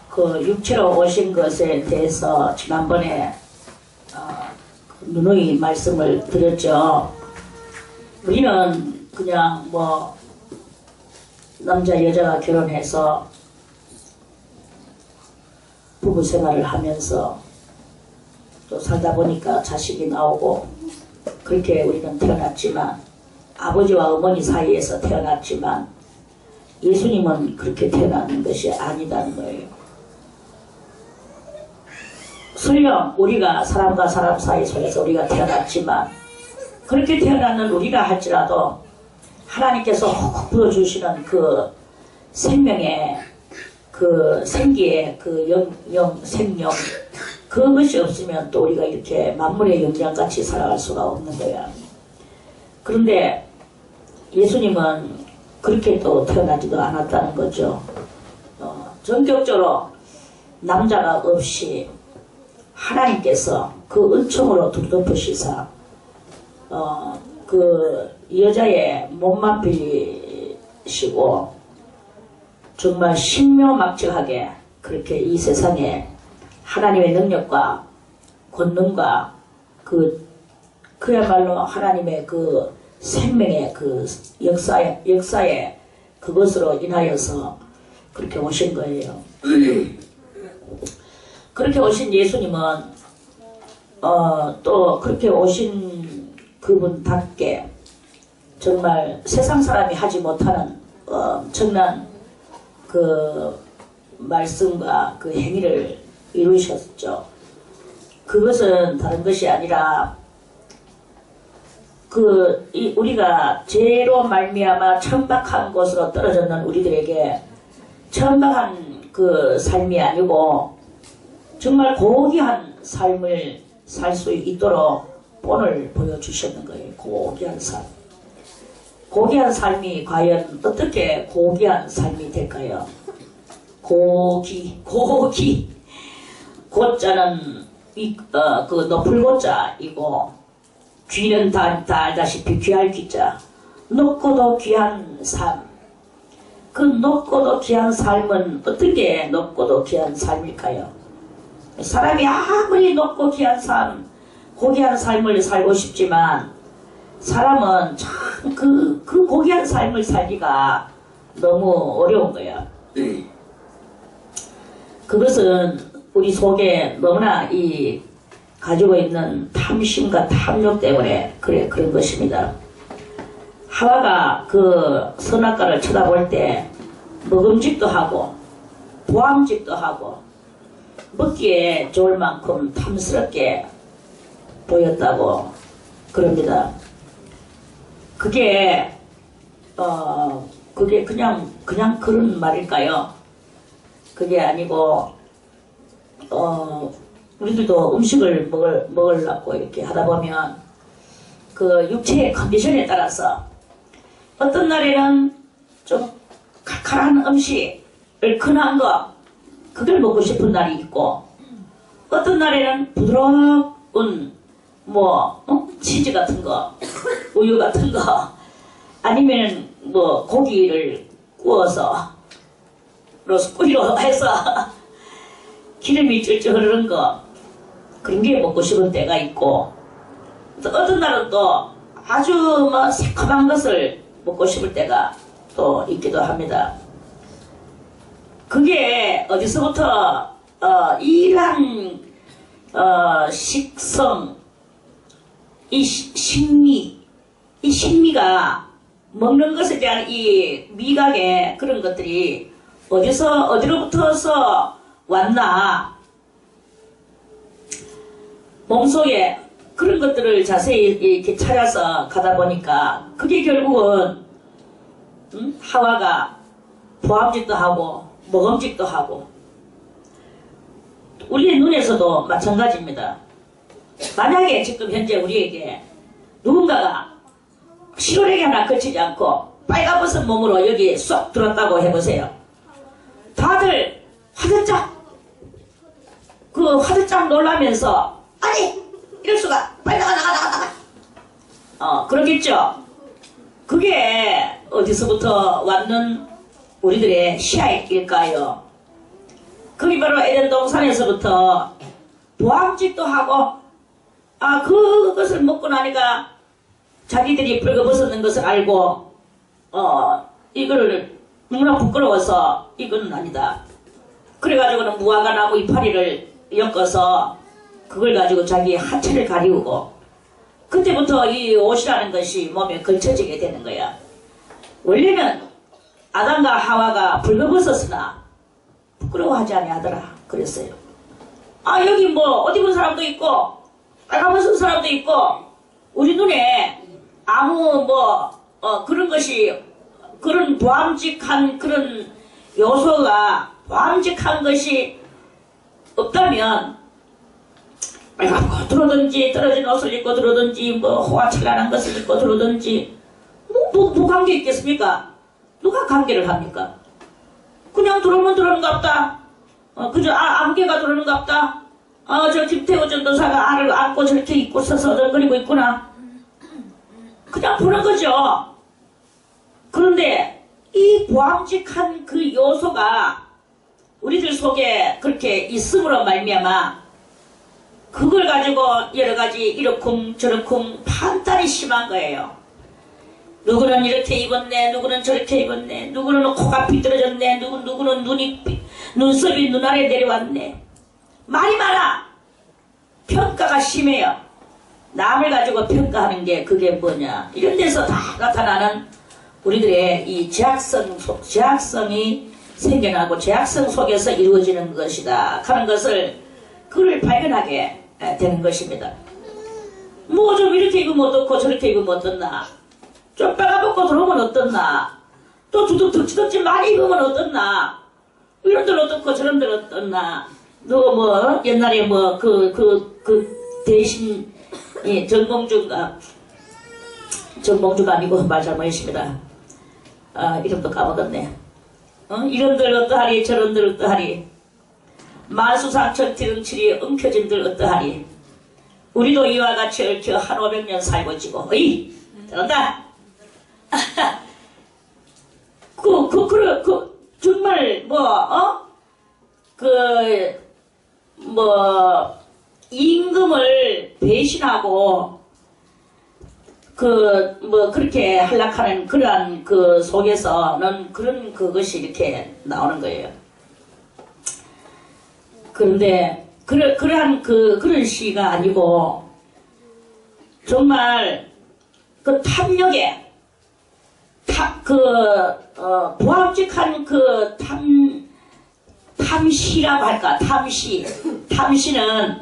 그 육체로 오신 것에 대해서 지난번에 누누이 말씀을 드렸죠. 우리는 그냥 뭐 남자 여자가 결혼해서 부부 생활을 하면서 또 살다 보니까 자식이 나오고 그렇게 우리는 태어났지만, 아버지와 어머니 사이에서 태어났지만 예수님은 그렇게 태어나는 것이 아니다는 거예요. 설령 우리가 사람과 사람 사이 속에서 우리가 태어났지만, 그렇게 태어나는 우리가 할지라도 하나님께서 훅 불어주시는 그 생명의 그 생기의 그 생명, 그것이 없으면 또 우리가 이렇게 만물의 영장같이 살아갈 수가 없는 거야. 그런데 예수님은 그렇게 또 태어나지도 않았다는 거죠. 전격적으로 남자가 없이 하나님께서 그 은총으로 두루덮으시사 그 여자의 몸만 빌리시고 정말 신묘막측하게 그렇게 이 세상에 하나님의 능력과 권능과 그야말로 하나님의 그 생명의 그 역사에 그것으로 인하여서 그렇게 오신 거예요. 그렇게 오신 예수님은 또 그렇게 오신 그분답게 정말 세상 사람이 하지 못하는 엄청난 그 말씀과 그 행위를 이루셨죠. 그것은 다른 것이 아니라 우리가 죄로 말미암아 천박한 곳으로 떨어졌는 우리들에게 천박한 그 삶이 아니고 정말 고귀한 삶을 살 수 있도록 본을 보여주셨는 거예요. 고귀한 삶. 고귀한 삶이 과연 어떻게 고귀한 삶이 될까요? 고기. 고자는 그 높을 고자이고, 귀는 다 알다시피 귀할 귀자. 높고도 귀한 삶. 그 높고도 귀한 삶은 어떻게 높고도 귀한 삶일까요? 사람이 아무리 높고 귀한 삶, 고귀한 삶을 살고 싶지만 사람은 참 그 고귀한 삶을 살기가 너무 어려운 거야. 그것은 우리 속에 너무나 가지고 있는 탐심과 탐욕 때문에 그런 것입니다. 하와가 그 선악과를 쳐다볼 때 먹음직도 하고 보암직도 하고 먹기에 좋을 만큼 탐스럽게 보였다고 그럽니다. 그게 그냥 그런 말일까요? 그게 아니고 우리들도 음식을 먹으려고 이렇게 하다 보면 그 육체의 컨디션에 따라서 어떤 날에는 좀 칼칼한 음식, 얼큰한 거, 그걸 먹고 싶은 날이 있고, 어떤 날에는 부드러운 치즈 같은 거, 우유 같은 거, 아니면 뭐 고기를 구워서 로스꾸리로 해서 기름이 찔찔 흐르는 거, 그런 게 먹고 싶은 때가 있고, 또 어떤 날은 또 아주 뭐 새콤한 것을 먹고 싶을 때가 또 있기도 합니다. 그게 어디서부터 이러한 식성, 이 식미가 먹는 것에 대한 이 미각의 그런 것들이 어디로부터서 왔나, 몸속에 그런 것들을 자세히 이렇게 찾아서 가다 보니까 그게 결국은 하와가 보암직도 하고 먹음직도 하고, 우리의 눈에서도 마찬가지입니다. 만약에 지금 현재 우리에게 누군가가 시로레기 하나 걸치지 않고 빨간버섯 몸으로 여기 쏙 들었다고 해보세요. 다들 화들짝 놀라면서, 아니 이럴 수가, 빨리 나가. 그러겠죠. 그게 어디서부터 왔는 우리들의 시야일까요? 거기 바로 에덴 동산에서부터 보암직도 하고, 그것을 먹고 나니까 자기들이 벌거벗었는 것을 알고, 이거를 너무나 부끄러워서 이건 아니다. 그래가지고는 무화과 나무 이파리를 엮어서 그걸 가지고 자기 하체를 가리우고, 그때부터 이 옷이라는 것이 몸에 걸쳐지게 되는 거야. 원래는 아담과 하와가 벌거벗었으나 부끄러워하지 아니하더라 그랬어요. 여기 뭐 옷 입은 사람도 있고 빨가벗은 사람도 있고 우리 눈에 아무 그런 것이, 그런 보암직한 그런 요소가, 보암직한 것이 없다면 빨갛고 들어든지 떨어진 옷을 입고 들어든지 호화찬란한 것을 입고 들어든지 뭐 관계 있겠습니까? 누가 관계를 합니까? 그냥 들어오면 들어오는갑다. 그저 암개가 들어오는갑다. 저 김태호 전도사가 알을 안고 저렇게 입고 서서 어정거리고 있구나. 그냥 보는 거죠. 그런데 이 보암직한 그 요소가 우리들 속에 그렇게 있음으로 말미암아 그걸 가지고 여러가지 이러쿵 저러쿵 판단이 심한 거예요. 누구는 이렇게 입었네, 누구는 저렇게 입었네, 누구는 코가 삐뚤어졌네, 누구는 눈썹이 눈 아래 내려왔네. 말이 많아. 평가가 심해요. 남을 가지고 평가하는 게 그게 뭐냐. 이런 데서 다 나타나는 우리들의 이 제약성이 생겨나고 제약성 속에서 이루어지는 것이다 하는 것을, 그걸 발견하게 되는 것입니다. 뭐 좀 이렇게 입으면 어떻고 저렇게 입으면 어떻나, 좀 빨아먹고 들어오면 어떻나, 또 두둑덕지덕지 많이 입으면 어떻나, 이런들 어떻고 저런들 어떻나. 너 옛날에 대신 정봉주가 아니고 말 잘못했습니다. 이름도 까먹었네. 이런들 어떠하리 저런들 어떠하리, 만수상천티릉칠이 엉켜진들 어떠하리. 우리도 이와 같이 얽혀 한 500년 살고 지고. 잘한다. 정말 임금을 배신하고 그렇게 한락하는 그러한 그 속에서는 그것이 이렇게 나오는 거예요. 그런데 그러한 그런 시가 아니고 정말 그 탐욕에 보암직한 탐시라고 할까. 탐시는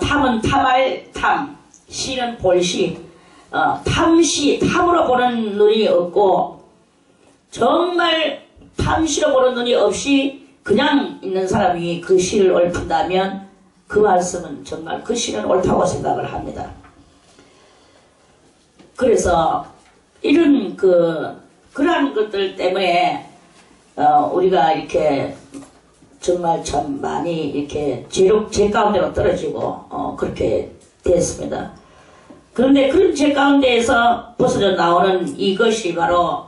탐은 탐할 탐, 시는 볼시. 탐으로 보는 눈이 없고 정말 탐시로 보는 눈이 없이 그냥 있는 사람이 그 시를 읊은다면 그 말씀은 정말 그 시는 옳다고 생각을 합니다. 그래서 이런 그러한 것들 때문에 우리가 이렇게 정말 참 많이 이렇게 죄 가운데로 떨어지고 그렇게 됐습니다. 그런데 그런 죄 가운데에서 벗어져 나오는 이것이 바로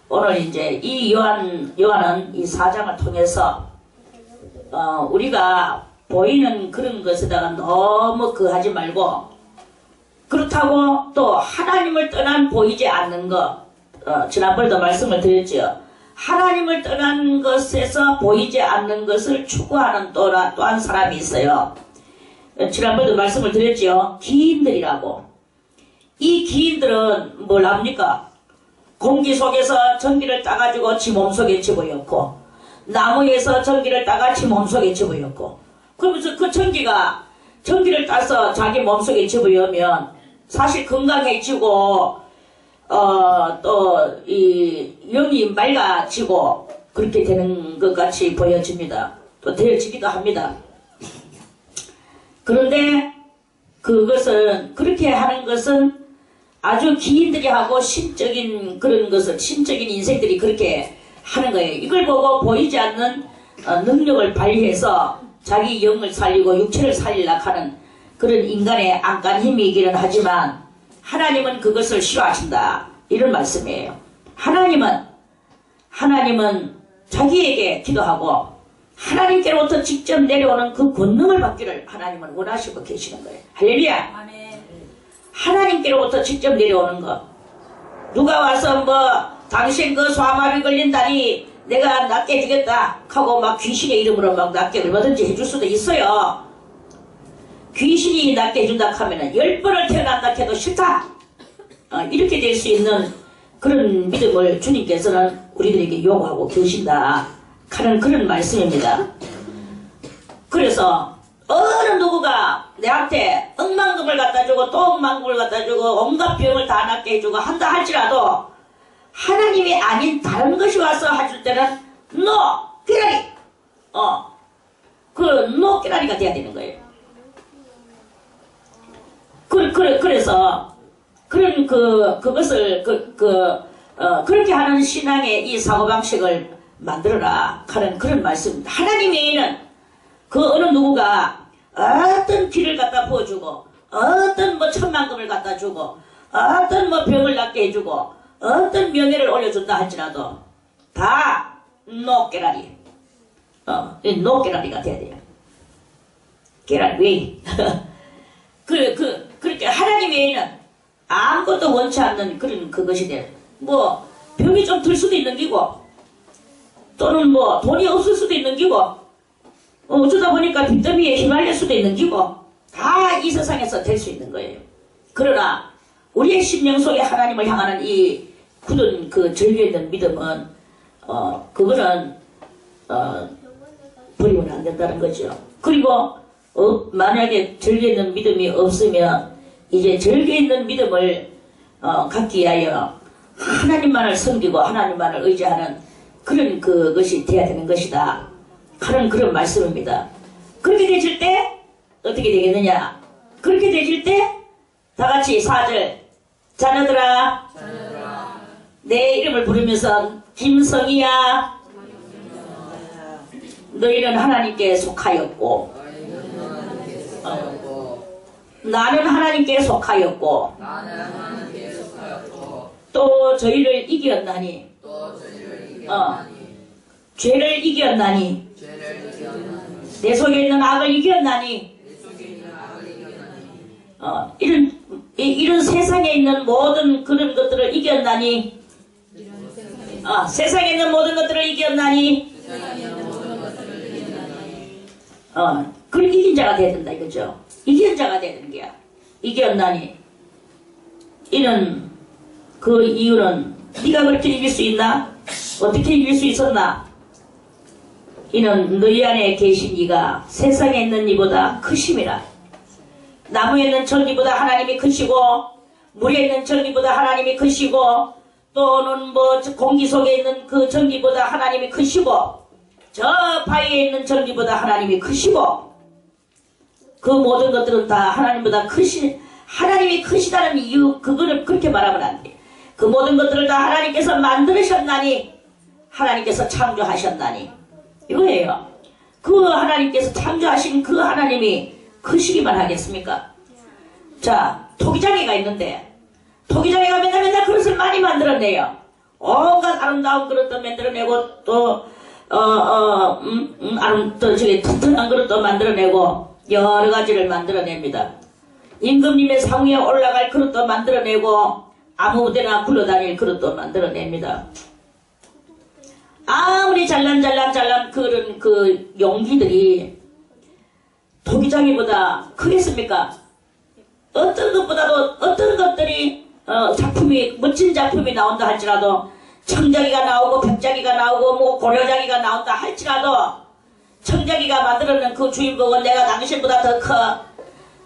오늘 이제 이 요한은 이 4장을 통해서 우리가 보이는 그런 것에다가 너무 하지 말고, 그렇다고 또 하나님을 떠난 보이지 않는 것, 지난번에도 말씀을 드렸죠. 하나님을 떠난 것에서 보이지 않는 것을 추구하는 또한 사람이 있어요. 지난번에도 말씀을 드렸죠. 기인들이라고. 이 기인들은 뭘 합니까? 공기 속에서 전기를 따가지고 지 몸속에 집어넣고, 나무에서 전기를 따가 지 몸속에 집어넣고, 그러면서 그 전기를 따서 자기 몸속에 집어넣으면 사실 건강해지고 또 이 영이 맑아지고 그렇게 되는 것 같이 보여집니다. 또 되어지기도 합니다. 그런데 그것은 그렇게 하는 것은 아주 기인들이 하고 신적인 그런 것을, 신적인 인생들이 그렇게 하는 거예요. 이걸 보고 보이지 않는 능력을 발휘해서 자기 영을 살리고 육체를 살리려고 하는 그런 인간의 안간 힘이기는 하지만 하나님은 그것을 싫어하신다. 이런 말씀이에요. 하나님은 자기에게 기도하고 하나님께로부터 직접 내려오는 그 권능을 받기를 하나님은 원하시고 계시는 거예요. 할렐루야. 아멘. 하나님께로부터 직접 내려오는 거. 누가 와서 뭐 당신 그 소아마비 걸린다니 내가 낫게 해주겠다 하고 막 귀신의 이름으로 막 낫게 얼마든지 해줄 수도 있어요. 귀신이 낫게 해준다 하면은 10번을 태어난다 해도 싫다. 이렇게 될 수 있는 그런 믿음을 주님께서는 우리들에게 요구하고 계신다 하는 그런 말씀입니다. 그래서 어느 누구가 내한테 억만금을 갖다 주고 또 억만금을 갖다 주고 온갖 병을 다 낫게 해주고 한다 할지라도 하나님이 아닌 다른 것이 와서 해줄 때는 NO! 깨라리! 그 NO! 깨라리가 돼야 되는 거예요. 그래서 그런 그것을 그렇게 하는 신앙의 이 사고방식을 만들어라 하는 그런 말씀입니다. 하나님 외에는 그 어느 누구가 어떤 피를 갖다 부어주고 어떤 뭐 천만금을 갖다 주고 어떤 뭐 병을 낫게 해주고 어떤 명예를 올려준다 할지라도 다 노깨라리 노깨라리가 돼야 돼요. 깨라리 왜? 그렇게 하나님 외에는 아무것도 원치 않는 그런 그것이 돼요. 뭐 병이 좀 들 수도 있는 기고 또는 뭐 돈이 없을 수도 있는 기고 어쩌다 보니까 빚더미에 휘말릴 수도 있는 기고 다 이 세상에서 될 수 있는 거예요. 그러나 우리의 심령 속에 하나님을 향하는 이 굳은 그 절개있는 믿음은 그거는 버리면 안 된다는 거죠. 그리고 만약에 절개있는 믿음이 없으면 이제 절개있는 믿음을 갖기 위하여 하나님만을 섬기고 하나님만을 의지하는 그런 그것이 돼야 되는 것이다 하는 그런 말씀입니다. 그렇게 되실 때 어떻게 되겠느냐? 그렇게 되실 때 다같이 4절 자녀들아 내 이름을 부르면서 김성희야 너희는 하나님께 속하였고 나는 하나님께 속하였고 또 저희를 이겼나니 죄를 이겼나니 내 속에 있는 악을 이겼나니 이런 세상에 있는 모든 그런 것들을 이겼나니 세상에 있는 모든 것들을 이겼나니 그걸 이긴 자가 돼야 된다 이거죠. 이긴 자가 돼야 되는 거야. 이겼나니 이는 그 이유는 네가 그렇게 이길 수 있나? 어떻게 이길 수 있었나? 이는 너희 안에 계신 이가 세상에 있는 이보다 크심이라. 나무에 있는 전기보다 하나님이 크시고 물에 있는 전기보다 하나님이 크시고 또는 뭐 공기 속에 있는 그 전기보다 하나님이 크시고 저 바위에 있는 전기보다 하나님이 크시고 그 모든 것들은 다 하나님보다 하나님이 크시다는 이유 그거를 그렇게 말하면 안 돼. 그 모든 것들을 다 하나님께서 만드셨나니 하나님께서 창조하셨나니 이거예요. 그 하나님께서 창조하신 그 하나님이 크시기만 하겠습니까? 자, 토기장애가 있는데 토기장애가 맨날 그릇을 많이 만들어내요. 온갖 아름다운 그릇도 만들어내고 또 저기 튼튼한 그릇도 만들어내고 여러 가지를 만들어냅니다. 임금님의 상위에 올라갈 그릇도 만들어내고 아무데나 굴러다닐 그릇도 만들어냅니다. 아무리 잘난 그런 그 용기들이 토기장애보다 크겠습니까? 어떤 것보다도 어떤 것들이 멋진 작품이 나온다 할지라도 청자기가 나오고 백자기가 나오고 뭐 고려자기가 나온다 할지라도 청자기가 만들어낸 그 주인공은 내가 당신보다 더 커.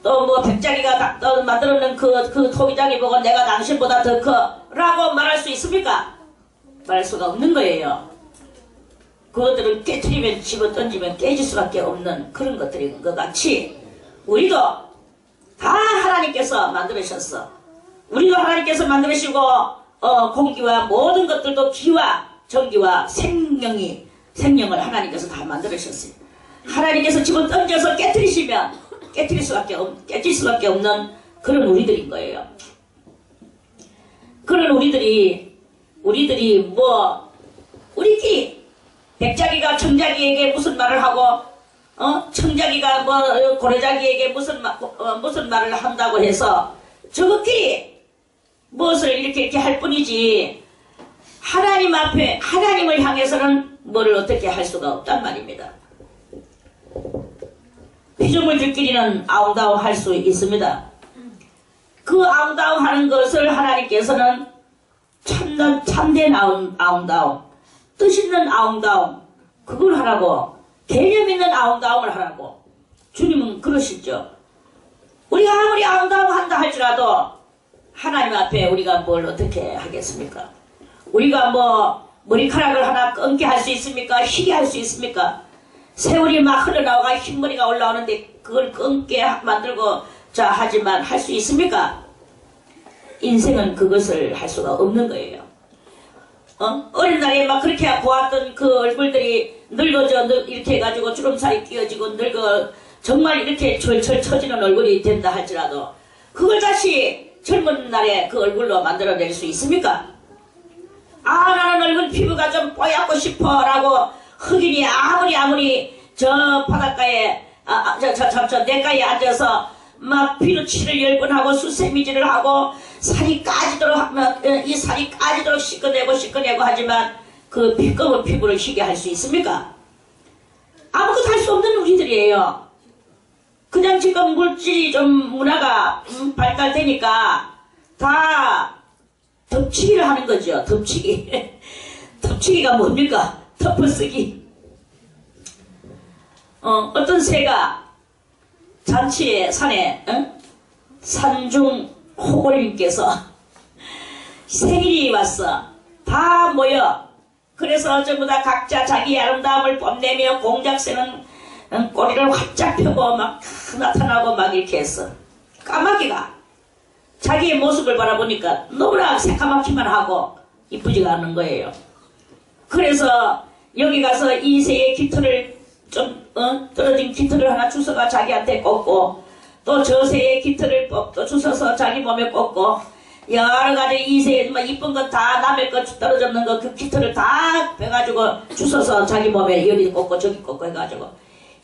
또 뭐 백자기가 만들어낸 그 토기장이 보고 내가 당신보다 더 커. 라고 말할 수 있습니까? 말할 수가 없는 거예요. 그것들을 깨트리면 집어던지면 깨질 수밖에 없는 그런 것들인 것 같이 우리도 다 하나님께서 만들으셨어. 우리도 하나님께서 만드시고 공기와 모든 것들도 기와 전기와 생명을 하나님께서 다 만들으셨어요. 하나님께서 집어던져서 깨트리시면 깨질 수밖에 없는 그런 우리들인 거예요. 그런 우리들이 우리끼리 백작이가 청작이에게 무슨 말을 하고 청작이가 뭐 고래작이에게 무슨 말을 한다고 해서 저것끼리 무엇을 이렇게 할 뿐이지 하나님 앞에 하나님을 향해서는 뭐를 어떻게 할 수가 없단 말입니다. 피조물들끼리는 아웅다웅 할 수 있습니다. 그 아웅다웅 하는 것을 하나님께서는 참된 아웅다웅, 뜻있는 아웅다웅, 그걸 하라고, 개념 있는 아웅다웅을 하라고 주님은 그러시죠. 우리가 아무리 아웅다웅 한다 할지라도 하나님 앞에 우리가 뭘 어떻게 하겠습니까? 우리가 뭐 머리카락을 하나 끊게 할 수 있습니까? 희게 할 수 있습니까? 세월이 막 흘러나와가 흰머리가 올라오는데 그걸 끊게 만들고 자 하지만 할 수 있습니까? 인생은 그것을 할 수가 없는 거예요. 어린 날에 막 그렇게 보았던 그 얼굴들이 늙어져 이렇게 해가지고 주름살이 끼어지고 늙어 정말 이렇게 철철 처지는 얼굴이 된다 할지라도 그걸 다시 젊은 날에 그 얼굴로 만들어낼 수 있습니까? 아 나는 얼굴 피부가 좀 뽀얗고 싶어 라고 흑인이 아무리 저 바닷가에 저 냇가에 앉아서 막 피누치를 10번 하고 수세미질을 하고 살이 까지도록 이 살이 까지도록 씻어내고 하지만 그 피검은 피부를 희게 할 수 있습니까? 아무것도 할 수 없는 우리들이에요. 그냥 지금 물질이 좀 문화가 발달되니까 다 덮치기를 하는 거죠. 덮치기. 덮치기가 뭡니까? 덮어쓰기. 어떤 새가 잔치에 산에 산중 호골님께서 생일이 왔어. 다 모여. 그래서 전부 다 각자 자기 아름다움을 뽐내며 공작새는 꼬리를 활짝 펴고 막 나타나고 막 이렇게 했어. 까마귀가 자기의 모습을 바라보니까 너무나 새까맣기만 하고 이쁘지가 않은 거예요. 그래서 여기 가서 이 새의 깃털을 좀 떨어진 깃털을 하나 주워가 자기한테 꽂고 또 저 새의 깃털을 또 주워서 자기 몸에 꽂고 여러 가지 이 새의 이쁜 건 다 남의 것 떨어졌는 거 그 깃털을 다 빼가지고 주워서 자기 몸에 여기 꽂고 저기 꽂고 해가지고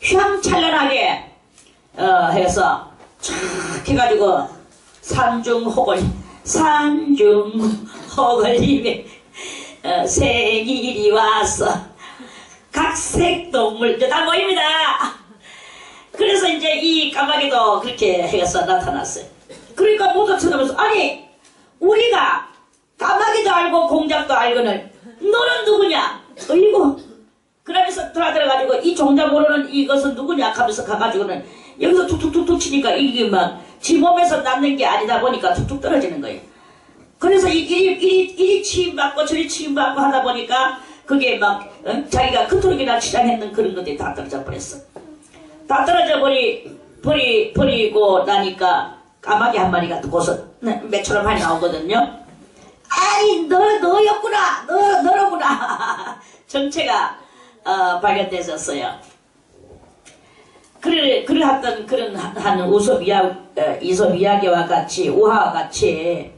휘황찬란하게 해서 쫙 해가지고 산중호걸님의 생일이 왔어. 각색 동물들 다 모입니다. 그래서 이제 이 까마귀도 그렇게 해서 나타났어요. 그러니까 모두 쳐다보면서 아니 우리가 까마귀도 알고 공작도 알고는 너는 누구냐? 어이구 그러면서 들어가지고 이 종자 모르는 이것은 누구냐 하면서 가가지고는 여기서 툭툭툭툭 치니까 이게 막 지 몸에서 낳는 게 아니다 보니까 툭툭 떨어지는 거예요. 그래서 이리 치임받고 저리 치임받고 하다 보니까 그게 막 자기가 그토록이나 치장했는 그런 것들이 다 떨어져 버렸어. 다 떨어져 버리고 나니까 까마귀 한 마리가 고서 매처럼 많이 나오거든요. 아이 너였구나 너로구나 정체가 발견됐었어요. 그러했던 그런 한 이솝 이야기와 같이 우화와 같이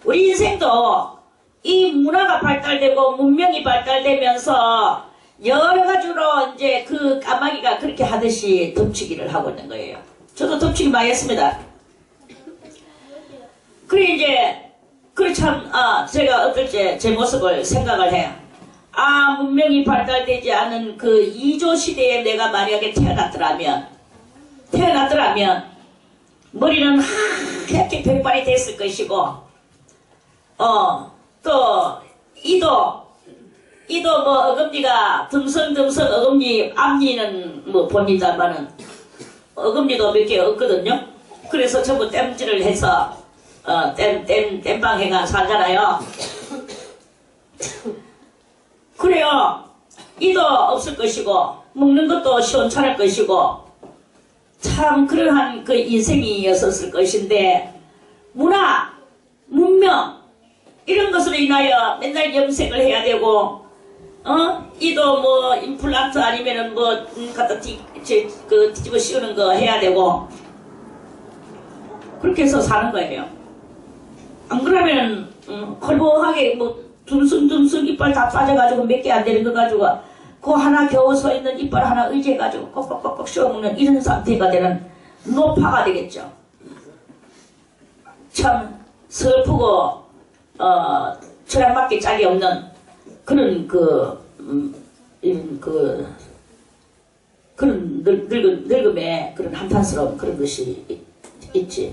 우리 인생도 이 문화가 발달되고 문명이 발달되면서 여러 가지로 이제 그 까마귀가 그렇게 하듯이 덮치기를 하고 있는 거예요. 저도 덮치기 많이 했습니다. 그래 이제 참 제가 어떨 때 제 모습을 생각을 해요. 문명이 발달되지 않은 그 이조 시대에 내가 만약에 태어났더라면 머리는 하얗게 백발이 됐을 것이고 또 이도 뭐 어금니가 듬성듬성 어금니 앞니는 뭐 봅니다만은 어금니도 몇 개 없거든요. 그래서 전부 땜질을 해서 땜빵해가 살잖아요. 그래요. 이도 없을 것이고 먹는 것도 시원찮을 것이고 참 그러한 그 인생이었을 것인데 문화, 문명 이런 것으로 인하여 맨날 염색을 해야 되고 이도 뭐 임플란트 아니면은 뭐 갖다 뒤집어 씌우는 거 해야 되고 그렇게 해서 사는 거예요. 안 그러면 헐보하게 뭐 둠승 이빨 다 빠져가지고 몇 개 안 되는 거 가지고 그 하나 겨우 서 있는 이빨 하나 의지해가지고 꼭꼭꼭꼭 씌워먹는 이런 상태가 되는 노파가 되겠죠. 참 슬프고 철학밖에 짝이 없는 그런 그런 늙음의 그런 한탄스러운 그런 것이 있지.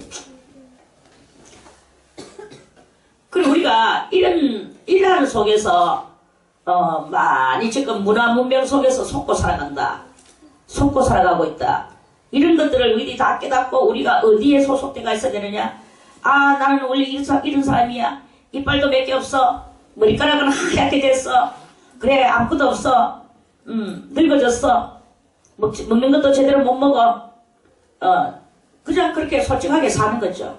그리고 우리가 이런 일하는 속에서 많이 지금 문화 문명 속에서 속고 살아간다. 속고 살아가고 있다. 이런 것들을 우리 다 깨닫고 우리가 어디에 소속돼가 있어야 되느냐. 아, 나는 원래 이런 사람이야. 이빨도 몇 개 없어. 머리카락은 하얗게 됐어. 그래, 아무것도 없어. 늙어졌어. 먹는 것도 제대로 못 먹어. 그냥 그렇게 솔직하게 사는 거죠.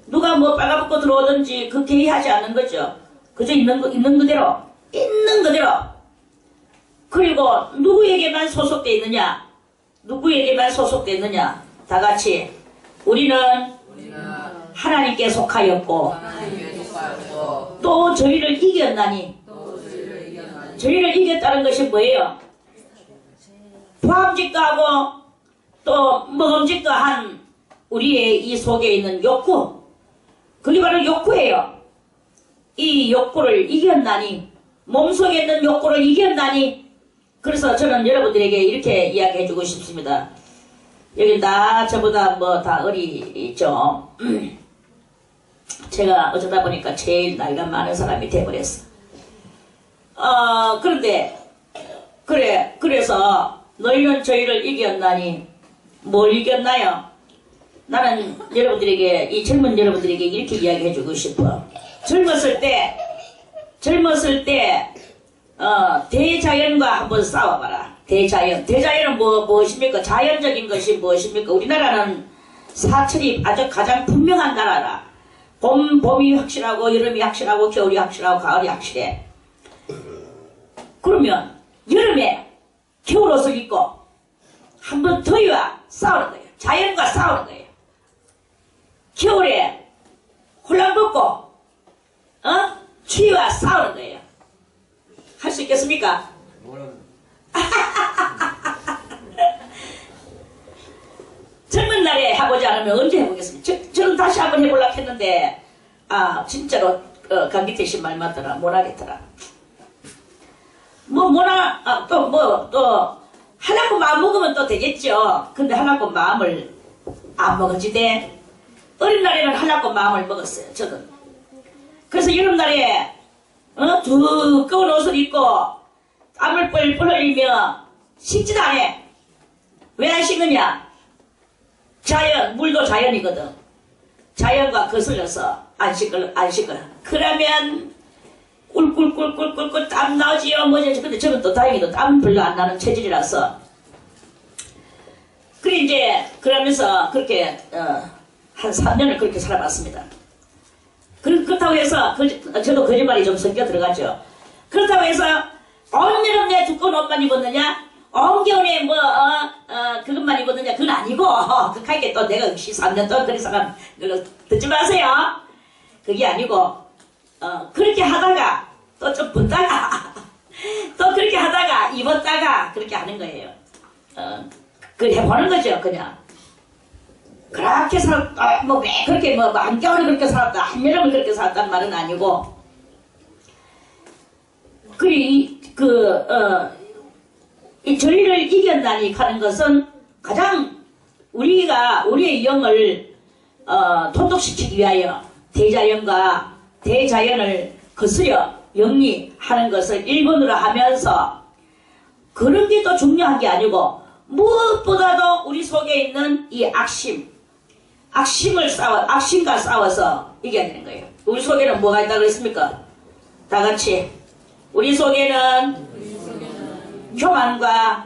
누가 뭐 빨가벗고 들어오든지 그 개의하지 않는 거죠. 그저 있는 그대로. 있는 그대로. 그리고 누구에게만 소속돼 있느냐? 누구에게만 소속돼 있느냐? 다 같이. 우리는 하나님께 속하였고, 또 저희를 이겼나니. 저희를 이겼다는 것이 뭐예요? 포함직도 하고 또 먹음직도 한 우리의 이 속에 있는 욕구, 그게 바로 욕구예요. 이 욕구를 이겼나니, 몸속에 있는 욕구를 이겼나니. 그래서 저는 여러분들에게 이렇게 이야기해주고 싶습니다. 여기 나 저보다 뭐 다 어리죠. 제가 어쩌다 보니까 제일 나이가 많은 사람이 돼버렸어. 그런데 그래서 너희는 저희를 이겼나니. 뭘 이겼나요? 나는 여러분들에게, 이 젊은 여러분들에게 이렇게 이야기해주고 싶어. 젊었을 때 대자연과 한번 싸워봐라. 대자연은 무엇입니까? 자연적인 것이 무엇입니까? 우리나라는 사철이 아주 가장 분명한 나라라. 봄이 확실하고, 여름이 확실하고, 겨울이 확실하고, 가을이 확실해. 그러면 여름에 겨울옷을 입고 한번 더위와 싸우는 거예요. 자연과 싸우는 거예요. 겨울에 홀랑 벗고 추위와 싸우는 거예요. 할 수 있겠습니까? 젊은 날에 해보지 않으면 언제 해보겠습니까? 저는 다시 한번 해보려고 했는데 진짜로 감기 대신 말 맞더라. 못하겠더라. 또 하려고 마음 먹으면 또 되겠죠. 근데 하려고 마음을 안 먹어지대. 어린 날에는 하려고 마음을 먹었어요. 저는. 그래서 여름날에 두꺼운 옷을 입고 땀을 뻘뻘 흘리며 식지도 않아. 왜 안 식느냐? 물도 자연이거든. 자연과 거슬려서 안 식을. 그러면 꿀꿀꿀꿀꿀꿀 땀 나오지요. 뭐지? 근데 저는 또 다행히도 땀 별로 안 나는 체질이라서. 그래 이제 그러면서 그렇게 한 3년을 그렇게 살아봤습니다. 그렇다고 해서 저도 거짓말이 좀 섞여 들어가죠. 그렇다고 해서 온 여름 내 두꺼운 옷만 입었느냐? 온 겨울에 그것만 입었느냐? 그건 아니고 그렇게 또 내가 3년 동안 그런 사람 듣지 마세요. 그게 아니고 그렇게 하다가 또 좀 붙다가 또 그렇게 하다가 입었다가 그렇게 하는 거예요. 그 해보는 거죠. 그냥 그렇게 살았다. 그렇게 한겨울에 그렇게 살았다. 한여름을 그렇게 살았다는 말은 아니고. 이 저희를 이겼나니 하는 것은 가장 우리의 영을 토독시키기 위하여 대자연과 대자연을 거스려 영리하는 것을 1번으로 하면서, 그런 게 더 중요한 게 아니고 무엇보다도 우리 속에 있는 이 악심과 싸워서 이겨야 되는 거예요. 우리 속에는 뭐가 있다고 그랬습니까? 다 같이. 우리 속에는 교만과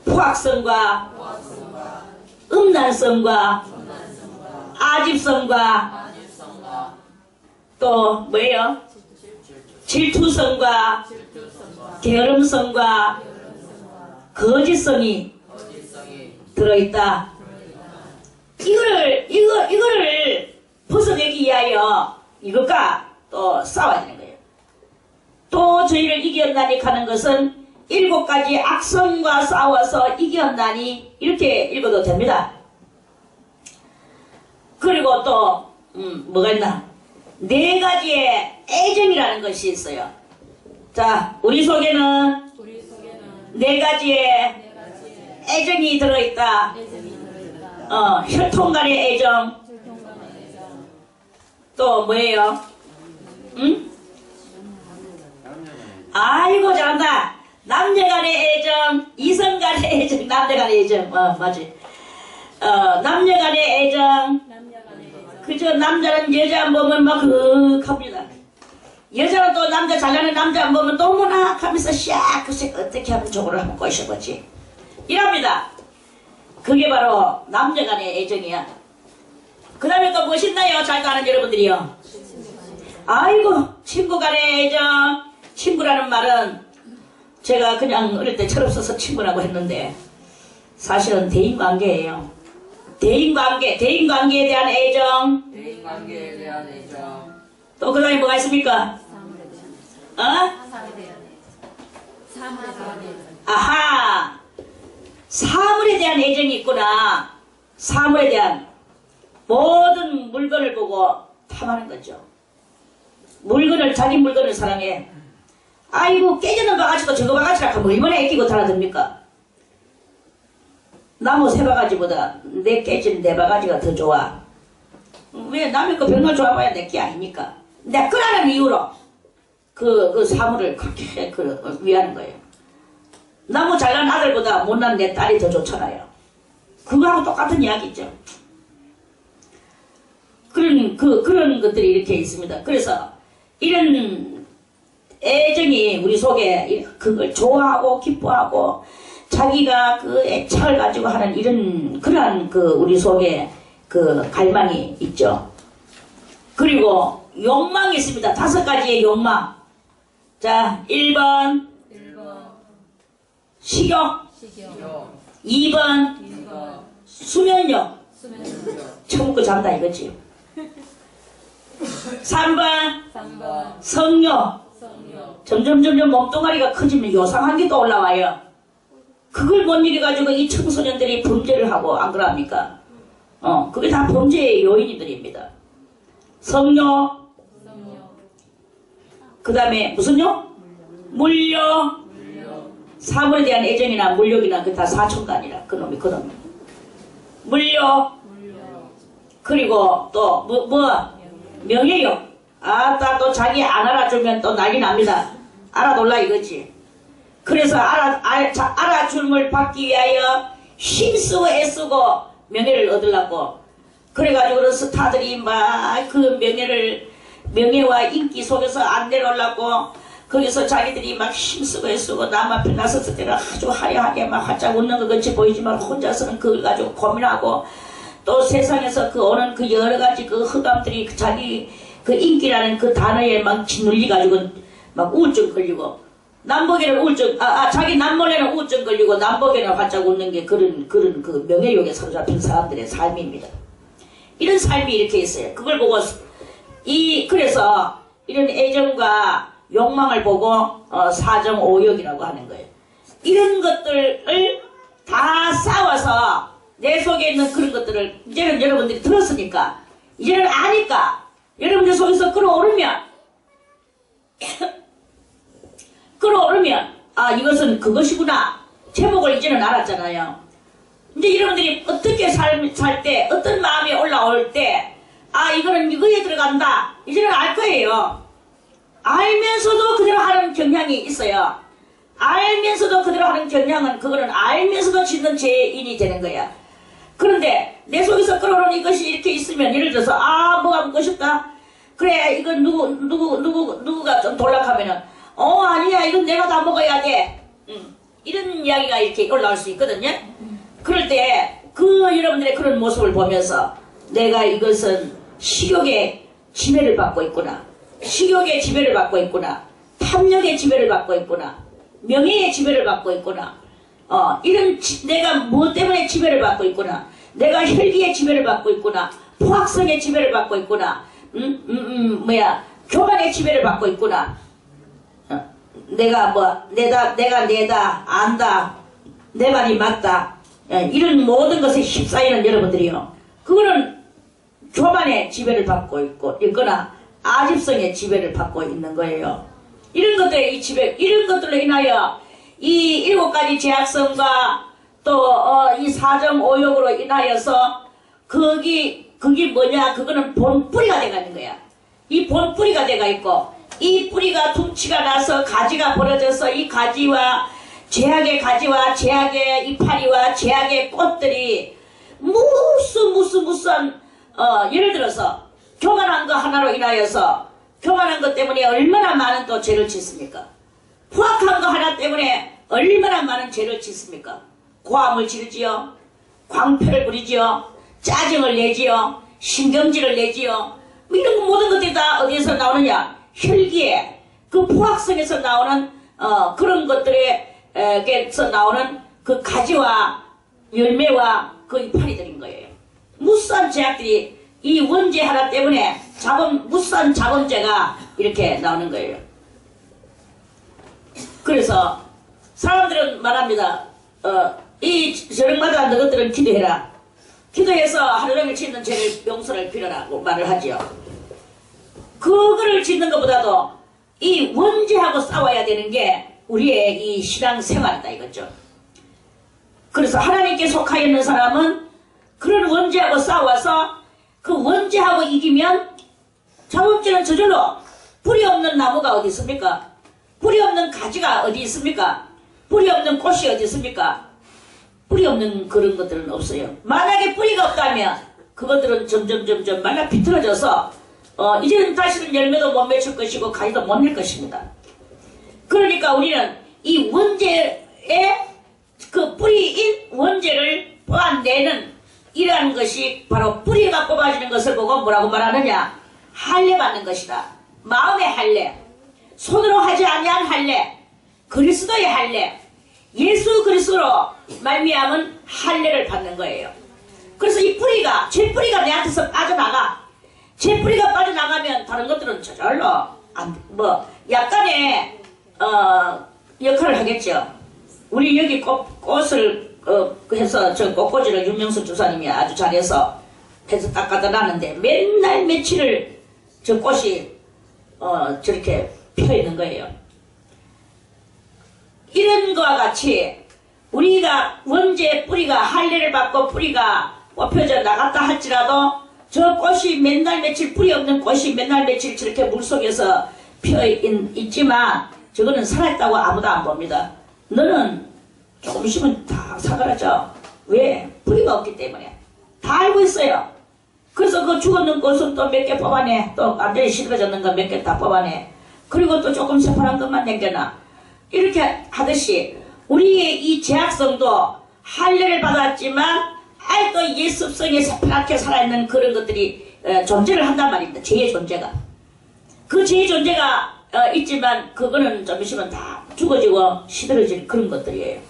포악성과 음란성과 아집성과 또 뭐예요? 질투성과 게으름성과 거짓성이 들어있다. 이거를 벗어내기 위하여 이것과 또 싸워야 되는 거예요. 또 저희를 이겼나니 하는 것은 7가지 악성과 싸워서 이겼나니 이렇게 읽어도 됩니다. 그리고 또 뭐가 있나? 4가지의 애정이라는 것이 있어요. 자, 우리 속에는 4가지의 애정이 들어있다. 혈통 간의 애정. 또 뭐예요? 응? 아이고 잘한다. 남녀 간의 애정, 이성 간의 애정, 남녀 간의 애정. 맞지. 남녀 간의 애정. 그저 남자는 여자 안 보면 막 합니다. 여자는 또 남자 잘나는 남자 안 보면 너무나 하면서 샥 글쎄 어떻게 하면 저거를 한번 꼬셔보지 이랍니다. 그게 바로 남녀 간의 애정이야. 그 다음에 또 무엇이 있나요? 잘 아는 여러분들이요. 아이고 친구 간의 애정. 친구라는 말은 제가 그냥 어릴 때 철없어서 친구라고 했는데 사실은 대인관계예요. 대인관계에 대한 애정. 또 그 다음에 뭐가 있습니까? 아하, 사물에 대한 애정이 있구나. 사물에 대한 모든 물건을 보고 탐하는 거죠. 자기 물건을 사랑해. 아이고 깨지는 바가지도 저거 바가지라 하면 얼마나 애끼고 달아듭니까? 나무 새 바가지보다 내 깨진 내 바가지가 더 좋아. 왜 남의 거 백날 좋아봐야 내 게 아닙니까? 내가 끄라는 이유로 그 사물을 그렇게 위하는 거예요. 나무 잘난 아들보다 못난 내 딸이 더 좋잖아요. 그거하고 똑같은 이야기죠. 그런 것들이 이렇게 있습니다. 그래서 이런 애정이 우리 속에 그걸 좋아하고 기뻐하고 자기가 그 애착을 가지고 하는 그러한 우리 속에 갈망이 있죠. 그리고 욕망이 있습니다. 5가지의 욕망. 자, 1번 식욕, 2번 수면욕. 처음 거 잔다 이거지. 3번 성욕. 점점 몸뚱아리가 커지면 요상한 게 또 올라와요. 그걸 못 이겨가지고 이 청소년들이 범죄를 하고 안 그럽니까? 그게 다 범죄의 요인들입니다. 성욕, 그 다음에 무슨 욕? 물욕. 사물에 대한 애정이나 물욕이나 그 다 사천간이라 그놈이. 물욕. 그리고 또 명예욕. 아따 또 자기 안 알아주면 또 난리 납니다. 알아둘라 이거지. 그래서 알아줌을 받기 위하여 힘쓰고 애쓰고 명예를 얻으려고 그래가지고 스타들이 막 그 명예와 인기 속에서 안 내려오려고 거기서 자기들이 막 힘쓰고 애쓰고 남 앞에 나섰을 때는 아주 화려하게 막 활짝 웃는 것 같이 보이지만 혼자서는 그걸 가지고 고민하고 또 세상에서 오는 여러 가지 흑암들이 자기 인기라는 단어에 막 짓눌려가지고 막 우울증 걸리고 남보기에는 우울증, 자기 남몰에는 우울증 걸리고 남보기에는 활짝 웃는 게 그런 명예욕에 사로잡힌 사람들의 삶입니다. 이런 삶이 이렇게 있어요. 그걸 보고 그래서 이런 애정과 욕망을 보고 사정오욕이라고 하는 거예요. 이런 것들을 다 싸워서 내 속에 있는 그런 것들을 이제는 여러분들이 들었으니까 이제는 아니까 여러분들 속에서 끌어오르면 이것은 그것이구나. 제목을 이제는 알았잖아요. 이제 여러분들이 어떻게 살 때 어떤 마음이 올라올 때 이거는 이거에 들어간다. 이제는 알 거예요. 알면서도 그대로 하는 경향이 있어요. 알면서도 그대로 하는 경향은 그거는 알면서도 짓는 죄인이 되는 거야. 그런데 내 속에서 끌어오는 이것이 이렇게 있으면 예를 들어서 뭐가 먹고 싶다. 그래 이건 누구가 좀 돌락하면은 아니야 이건 내가 다 먹어야 돼. 이런 이야기가 이렇게 올라올 수 있거든요. 그럴 때 여러분들의 그런 모습을 보면서 내가 이것은 식욕의 지배를 받고 있구나. 식욕의 지배를 받고 있구나. 탐욕의 지배를 받고 있구나. 명예의 지배를 받고 있구나. 내가 무엇 때문에 지배를 받고 있구나. 내가 혈기의 지배를 받고 있구나. 포악성의 지배를 받고 있구나. 교만의 지배를 받고 있구나. 내가 내다 안다 내 말이 맞다 이런 모든 것에 휩싸이는 여러분들이요. 그거는 교만의 지배를 받고 있거나 아집성의 지배를 받고 있는 거예요. 이런 것들의 이런 것들로 인하여 이 7가지 제약성과 또 이 사정 오욕으로 인하여서 그게 뭐냐? 그거는 본뿌리가 돼가 있는 거야. 이 본뿌리가 돼가 있고 이 뿌리가 둥치가 나서 가지가 벌어져서 이 가지와 제약의 가지와 제약의 이파리와 제약의 꽃들이 무슨 예를 들어서 교만한 거 하나로 인하여서 교만한 것 때문에 얼마나 많은 또 죄를 짓습니까? 포악한 거 하나 때문에 얼마나 많은 죄를 짓습니까? 고함을 지르지요, 광패를 부리지요, 짜증을 내지요, 신경질을 내지요. 이런 모든 것들이 다 어디에서 나오느냐? 혈기에 그 포악성에서 나오는 그런 것들에서 나오는 그 가지와 열매와 그 이파리들인 거예요. 무수한 제약들이 이 원죄 하나 때문에 무수한 자본죄가 이렇게 나오는 거예요. 그래서 사람들은 말합니다. 이 저녁마다 너희들은 기도해라. 기도해서 하루종일 짓는 죄를 용서를 빌어라고 말을 하지요. 그거를 짓는 것보다도 이 원죄하고 싸워야 되는 게 우리의 이 신앙생활이다 이거죠. 그래서 하나님께 속하여 있는 사람은 그런 원죄하고 싸워서 그 원죄하고 이기면 자본죄는 저절로 뿌리 없는 나무가 어디 있습니까? 뿌리 없는 가지가 어디 있습니까? 뿌리 없는 꽃이 어디 있습니까? 뿌리 없는 그런 것들은 없어요. 만약에 뿌리가 없다면 그것들은 점점 말라 비틀어져서 이제는 다시는 열매도 못 맺을 것이고 가지도 못 낼 것입니다. 그러니까 우리는 이 원죄의 그 뿌리인 원죄를 뽑아내는 이러한 것이 바로 뿌리가 뽑아지는 것을 보고 뭐라고 말하느냐? 할례 받는 것이다. 마음의 할례, 손으로 하지 아니한 할례, 그리스도의 할례, 예수 그리스도로 말미암은 할례를 받는 거예요. 그래서 이 뿌리가 제 뿌리가 내한테서 빠져나가. 제 뿌리가 빠져나가면 다른 것들은 저절로 약간의 역할을 하겠죠. 우리 여기 꽃을 해서 저 꽃꽂이를 윤명수 주사님이 아주 잘해서 닦아다 놨는데 맨날 며칠을 저 꽃이 저렇게 펴 있는 거예요. 이런 거와 같이 우리가 원죄 뿌리가 할례를 받고 뿌리가 뽑혀져 나갔다 할지라도 저 꽃이 맨날 며칠 뿌리 없는 꽃이 맨날 며칠 저렇게 물속에서 펴 있지만 저거는 살아있다고 아무도 안 봅니다. 너는 조금 있으면 다 사그라져. 왜? 뿌리가 없기 때문에. 다 알고 있어요. 그래서 그 죽었는 꽃은 또 몇 개 뽑아내. 또 완전히 시들어졌는 거 몇 개 다 뽑아내. 그리고 또 조금 새파란 것만 남겨놔. 이렇게 하듯이 우리의 이 제약성도 할례를 받았지만 아직도 예습성에 새파랗게 살아있는 그런 것들이 존재를 한단 말입니다. 죄의 존재가. 그 죄의 존재가 있지만 그거는 좀 있으면 다 죽어지고 시들어질 그런 것들이에요.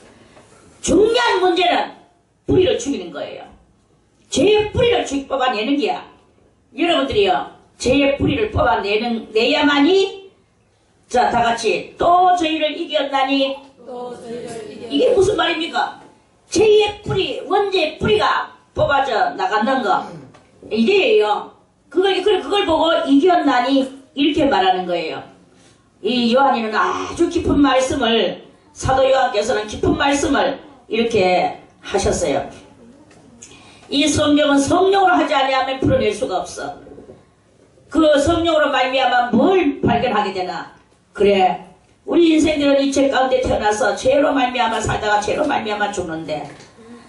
중요한 문제는 뿌리를 죽이는 거예요. 죄의 뿌리를 뽑아내는 게야. 여러분들이요, 죄의 뿌리를 뽑아내야만이 자, 다같이 또 저희를 이겼나니. 이게 무슨 말입니까? 죄의 뿌리, 원죄의 뿌리가 뽑아져 나간다는 거. 이게예요. 그걸 보고 이겼나니 이렇게 말하는 거예요. 이 요한이는 아주 깊은 말씀을, 사도 요한께서는 깊은 말씀을 이렇게 하셨어요. 이 성경은 성령으로 하지 아니하면 풀어낼 수가 없어. 그 성령으로 말미암아 뭘 발견하게 되나? 그래, 우리 인생들은 이 죄 가운데 태어나서 죄로 말미암아 살다가 죄로 말미암아 죽는데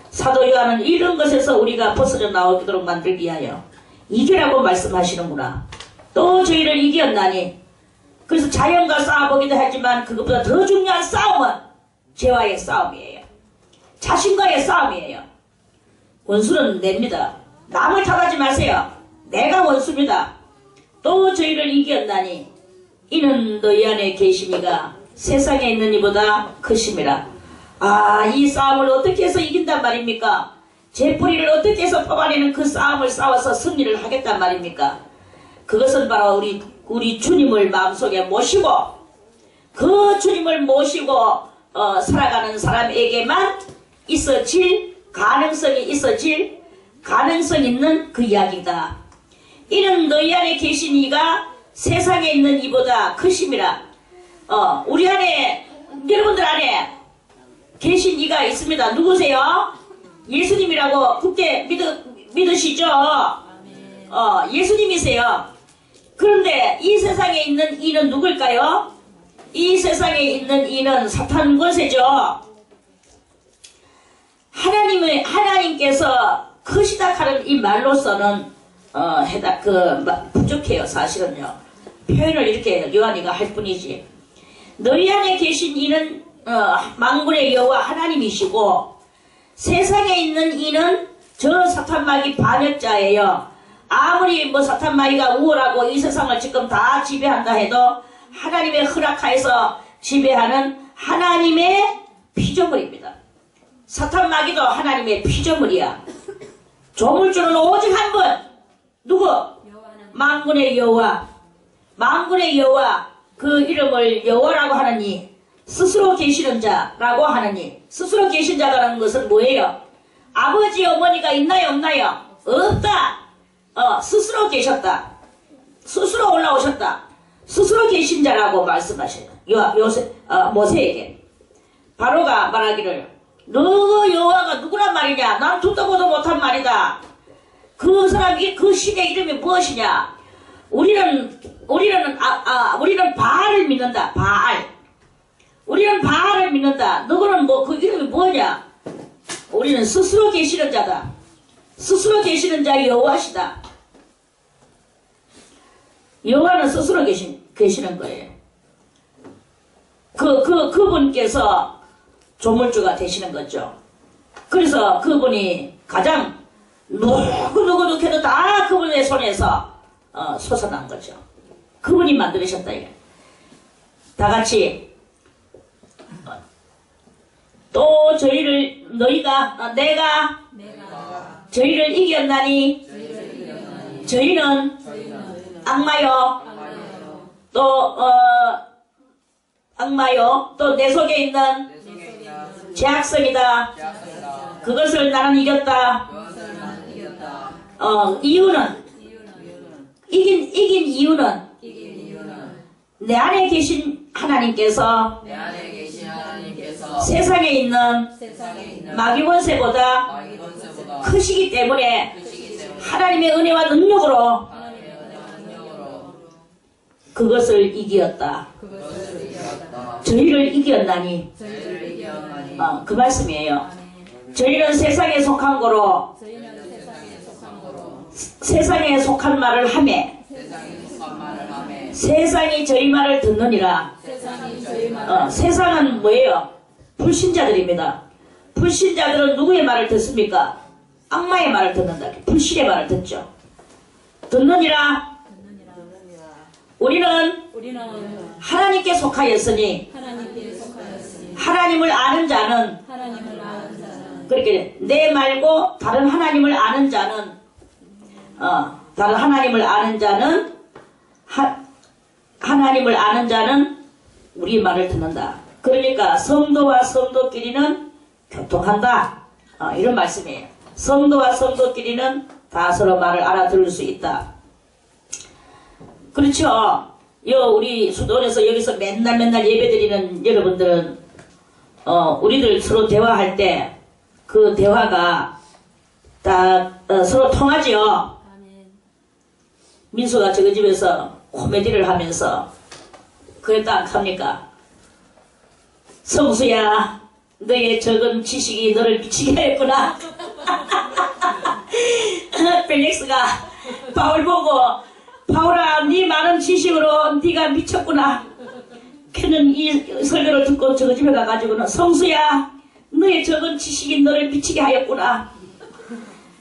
사도 요한은 이런 것에서 우리가 벗어져 나오도록 만들기 위하여 이기라고 말씀하시는구나. 또 저희를 이겼나니. 그래서 자연과 싸워보기도 하지만 그것보다 더 중요한 싸움은 죄와의 싸움이에요. 자신과의 싸움이에요. 원수는 냅니다. 남을 탓하지 마세요. 내가 원수입니다. 또 저희를 이겼나니 이는 너희 안에 계심이가 세상에 있는 이보다 크심이라. 이 싸움을 어떻게 해서 이긴단 말입니까? 제 뿌리를 어떻게 해서 뽑아내는 그 싸움을 싸워서 승리를 하겠단 말입니까? 그것은 바로 우리 주님을 마음속에 모시고 그 주님을 모시고 살아가는 사람에게만 있어질 가능성이 가능성 있는 그 이야기다. 이는 너희 안에 계신 이가 세상에 있는 이보다 크심이라. 우리 안에, 여러분들 안에 계신 이가 있습니다. 누구세요? 예수님이라고 굳게 믿으시죠? 예수님이세요. 그런데 이 세상에 있는 이는 누굴까요? 이 세상에 있는 이는 사탄 권세죠. 하나님께서 크시다 하는 이 말로서는 부족해요. 사실은요. 표현을 이렇게 요한이가 할 뿐이지. 너희 안에 계신 이는 만군의 여호와 하나님이시고 세상에 있는 이는 저 사탄마귀 반역자예요. 아무리 사탄마귀가 우월하고 이 세상을 지금 다 지배한다 해도 하나님의 허락하에서 지배하는 하나님의 피조물입니다. 사탄마귀도 하나님의 피조물이야. 조물주는 오직 한 분. 누구? 만군의 여호와. 만군의 여호와. 그 이름을 여호와라고 하느니 스스로 계시는 자라고 하느니 스스로 계신 자라는 것은 뭐예요? 아버지 어머니가 있나요 없나요? 없다. 스스로 계셨다. 스스로 올라오셨다. 스스로 계신 자라고 말씀하셔요. 모세에게. 바로가 말하기를 너 여호와가 누구란 말이냐? 난 듣도 보도 못한 말이다. 그 사람이 그 신의 이름이 무엇이냐? 우리는 바알을 믿는다. 바알. 우리는 바알을 믿는다. 너는 그 이름이 뭐냐? 우리는 스스로 계시는 자다. 스스로 계시는 자 여호와시다. 여호와는 스스로 계시는 거예요. 그분께서 조물주가 되시는 거죠. 그래서 그분이 가장 누구 해도 다 그분의 손에서 솟아난 거죠. 그분이 만들으셨다. 다 같이 또 저희를 내가 저희를 이겼나니 저희는 악마요 또 악마요 또 내 속에 있는 죄악성이다. 그것을 나는 이겼다. 이유는 이긴 이유는 내 안에 계신 하나님께서 세상에 있는 마귀 권세보다 크시기 때문에 하나님의 은혜와 능력으로 그것을 이기었다. 저희를 이겼나니 그 말씀이에요. 저희는 세상에 속한 거로 세상에 속한 말을 하매 세상이 저희 말을 듣느니라. 세상은 뭐예요? 불신자들입니다. 불신자들은 누구의 말을 듣습니까? 악마의 말을 듣는다. 불신의 말을 듣죠. 듣느니라. 우리는 하나님께 속하였으니 하나님을 아는 자는 그렇게 내 말고 다른 하나님을 아는 자는 다른 하나님을 아는 자는 하나님을 아는 자는 우리 말을 듣는다. 그러니까 성도와 성도끼리는 교통한다. 이런 말씀이에요. 성도와 성도끼리는 다 서로 말을 알아들을 수 있다. 그렇죠. 우리 수도원에서 여기서 맨날 예배드리는 여러분들은 우리들 서로 대화할 때 그 대화가 다 서로 통하지요. 민수가 저희 집에서 코미디를 하면서 그랬다 합니까? 성수야, 너의 적은 지식이 너를 미치게 했구나. 펠릭스가 바울 보고 바울아, 네 많은 지식으로 네가 미쳤구나. 걔는 이 설교를 듣고 저희 집에 가가지고는 성수야, 너의 적은 지식이 너를 미치게 하였구나.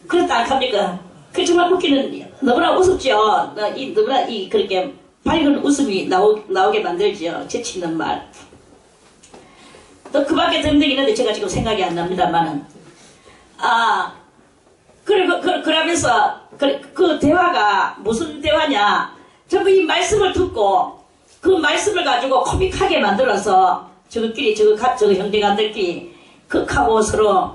그랬다 합니까? 그 정말 웃기는, 너무나 우습죠. 너무나 그렇게 밝은 웃음이 나오게 만들죠. 재치있는 말. 또 그 밖에 등등 있는데 제가 지금 생각이 안 납니다만은. 그러면서 그 대화가 무슨 대화냐. 전부 이 말씀을 듣고 그 말씀을 가지고 코믹하게 만들어서 저거끼리 저거 형제간들끼리 극하고 서로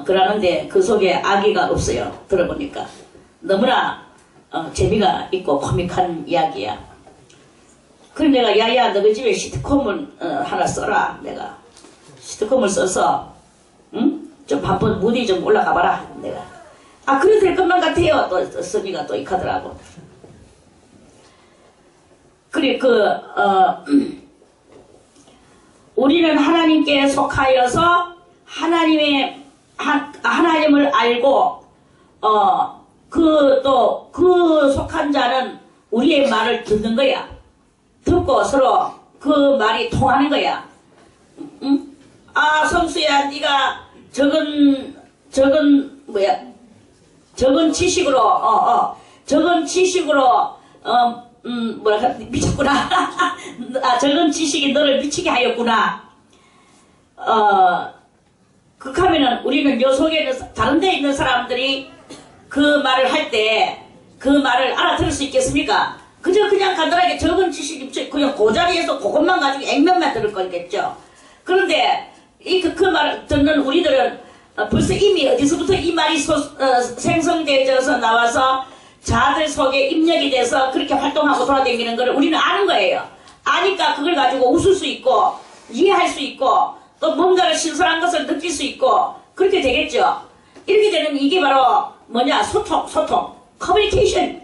그러는데 그 속에 악의가 없어요. 들어보니까 너무나 재미가 있고 코믹한 이야기야. 그래 내가 야야 너희 집에 시트콤을 하나 써라. 내가 시트콤을 써서 좀 한번 무디 좀 올라가 봐라. 내가 그래도 될 것만 같아요. 또 써니가 또 익하더라고. 그래 우리는 하나님께 속하여서 하나님을 알고 그 속한 자는 우리의 말을 듣는 거야. 듣고 서로 그 말이 통하는 거야. 성수야 네가 적은 지식으로 미쳤구나. 적은 지식이 너를 미치게 하였구나. 그렇다면은 우리는 요 속에 있는 다른 데 있는 사람들이 그 말을 할 때 그 말을 알아들을 수 있겠습니까? 그냥 간단하게 적은 지식이 그냥 그 자리에서 그것만 가지고 액면만 들을 거겠죠. 그런데 그 말을 듣는 우리들은 벌써 이미 어디서부터 이 말이 생성되어서 나와서 자들 속에 입력이 돼서 그렇게 활동하고 돌아다니는 걸 우리는 아는 거예요. 아니까 그걸 가지고 웃을 수 있고 이해할 수 있고 또 뭔가를 신선한 것을 느낄 수 있고 그렇게 되겠죠. 이렇게 되는 이게 바로 뭐냐? 소통, 커뮤니케이션.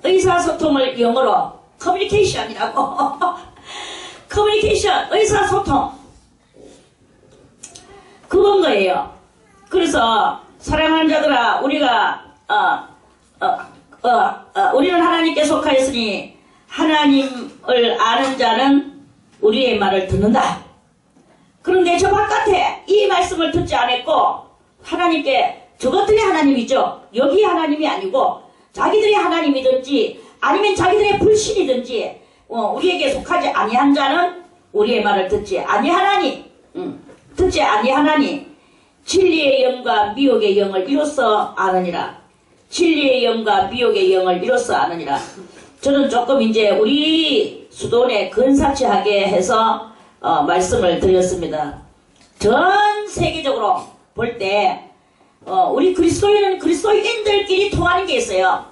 의사소통을 영어로 커뮤니케이션이라고. 커뮤니케이션, 의사소통. 그건 거예요. 그래서 사랑하는 자들아, 우리가 우리는 하나님께 속하였으니 하나님을 아는 자는 우리의 말을 듣는다. 그런데 저 바깥에 이 말씀을 듣지 않았고 하나님께 저것들이 하나님이죠. 여기 하나님이 아니고 자기들의 하나님이든지 아니면 자기들의 불신이든지 우리에게 속하지 아니한 자는 우리의 말을 듣지 아니하나니 듣지 아니하나니 진리의 영과 미혹의 영을 이로써 아느니라. 진리의 영과 미혹의 영을 이로써 아느니라. 저는 조금 이제 우리 수도원에 근사치하게 해서 말씀을 드렸습니다. 전 세계적으로 볼 때 우리 그리스도인은 그리스도인들끼리 통하는 게 있어요.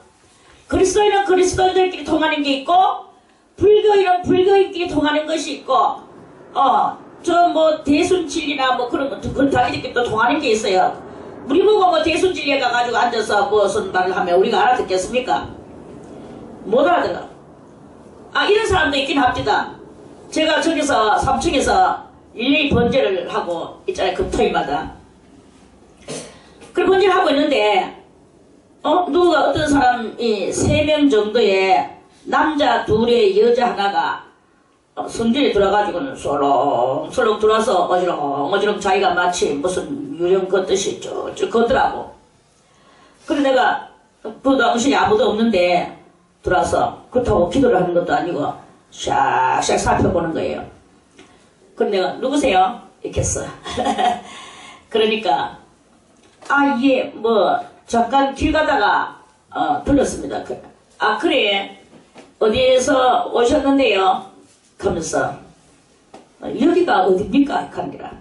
그리스도인은 그리스도인들끼리 통하는 게 있고 불교인은 불교인끼리 통하는 것이 있고 저 뭐 대순진리나 뭐 그런 거 그건 자기들끼리 또 통하는 게 있어요. 우리 보고 뭐 대순진리에 가가지고 앉아서 무슨 말을 하면 우리가 알아듣겠습니까? 못 알아들어. 이런 사람도 있긴 합니다. 제가 저기서 3층에서 일일이 번제를 하고 있잖아요. 금토일마다. 그 번제를 하고 있는데 누가 어떤 사람이 3명 정도의 남자 2에 여자 하나가 성전에 들어가지고는 솔롱솔롱 들어와서 어지렁 자기가 마치 무슨 유령 걷듯이 쭉 걷더라고. 그래 내가 그 당신이 아무도 없는데 들어와서 그렇다고 기도를 하는 것도 아니고 샥샥 살펴보는 거예요. 그래 내가 누구세요? 이렇게 했어. 그러니까 예 뭐 잠깐 길 가다가 들렸습니다. 그래 어디에서 오셨는데요? 하면서 여기가 어딥니까? 하니라.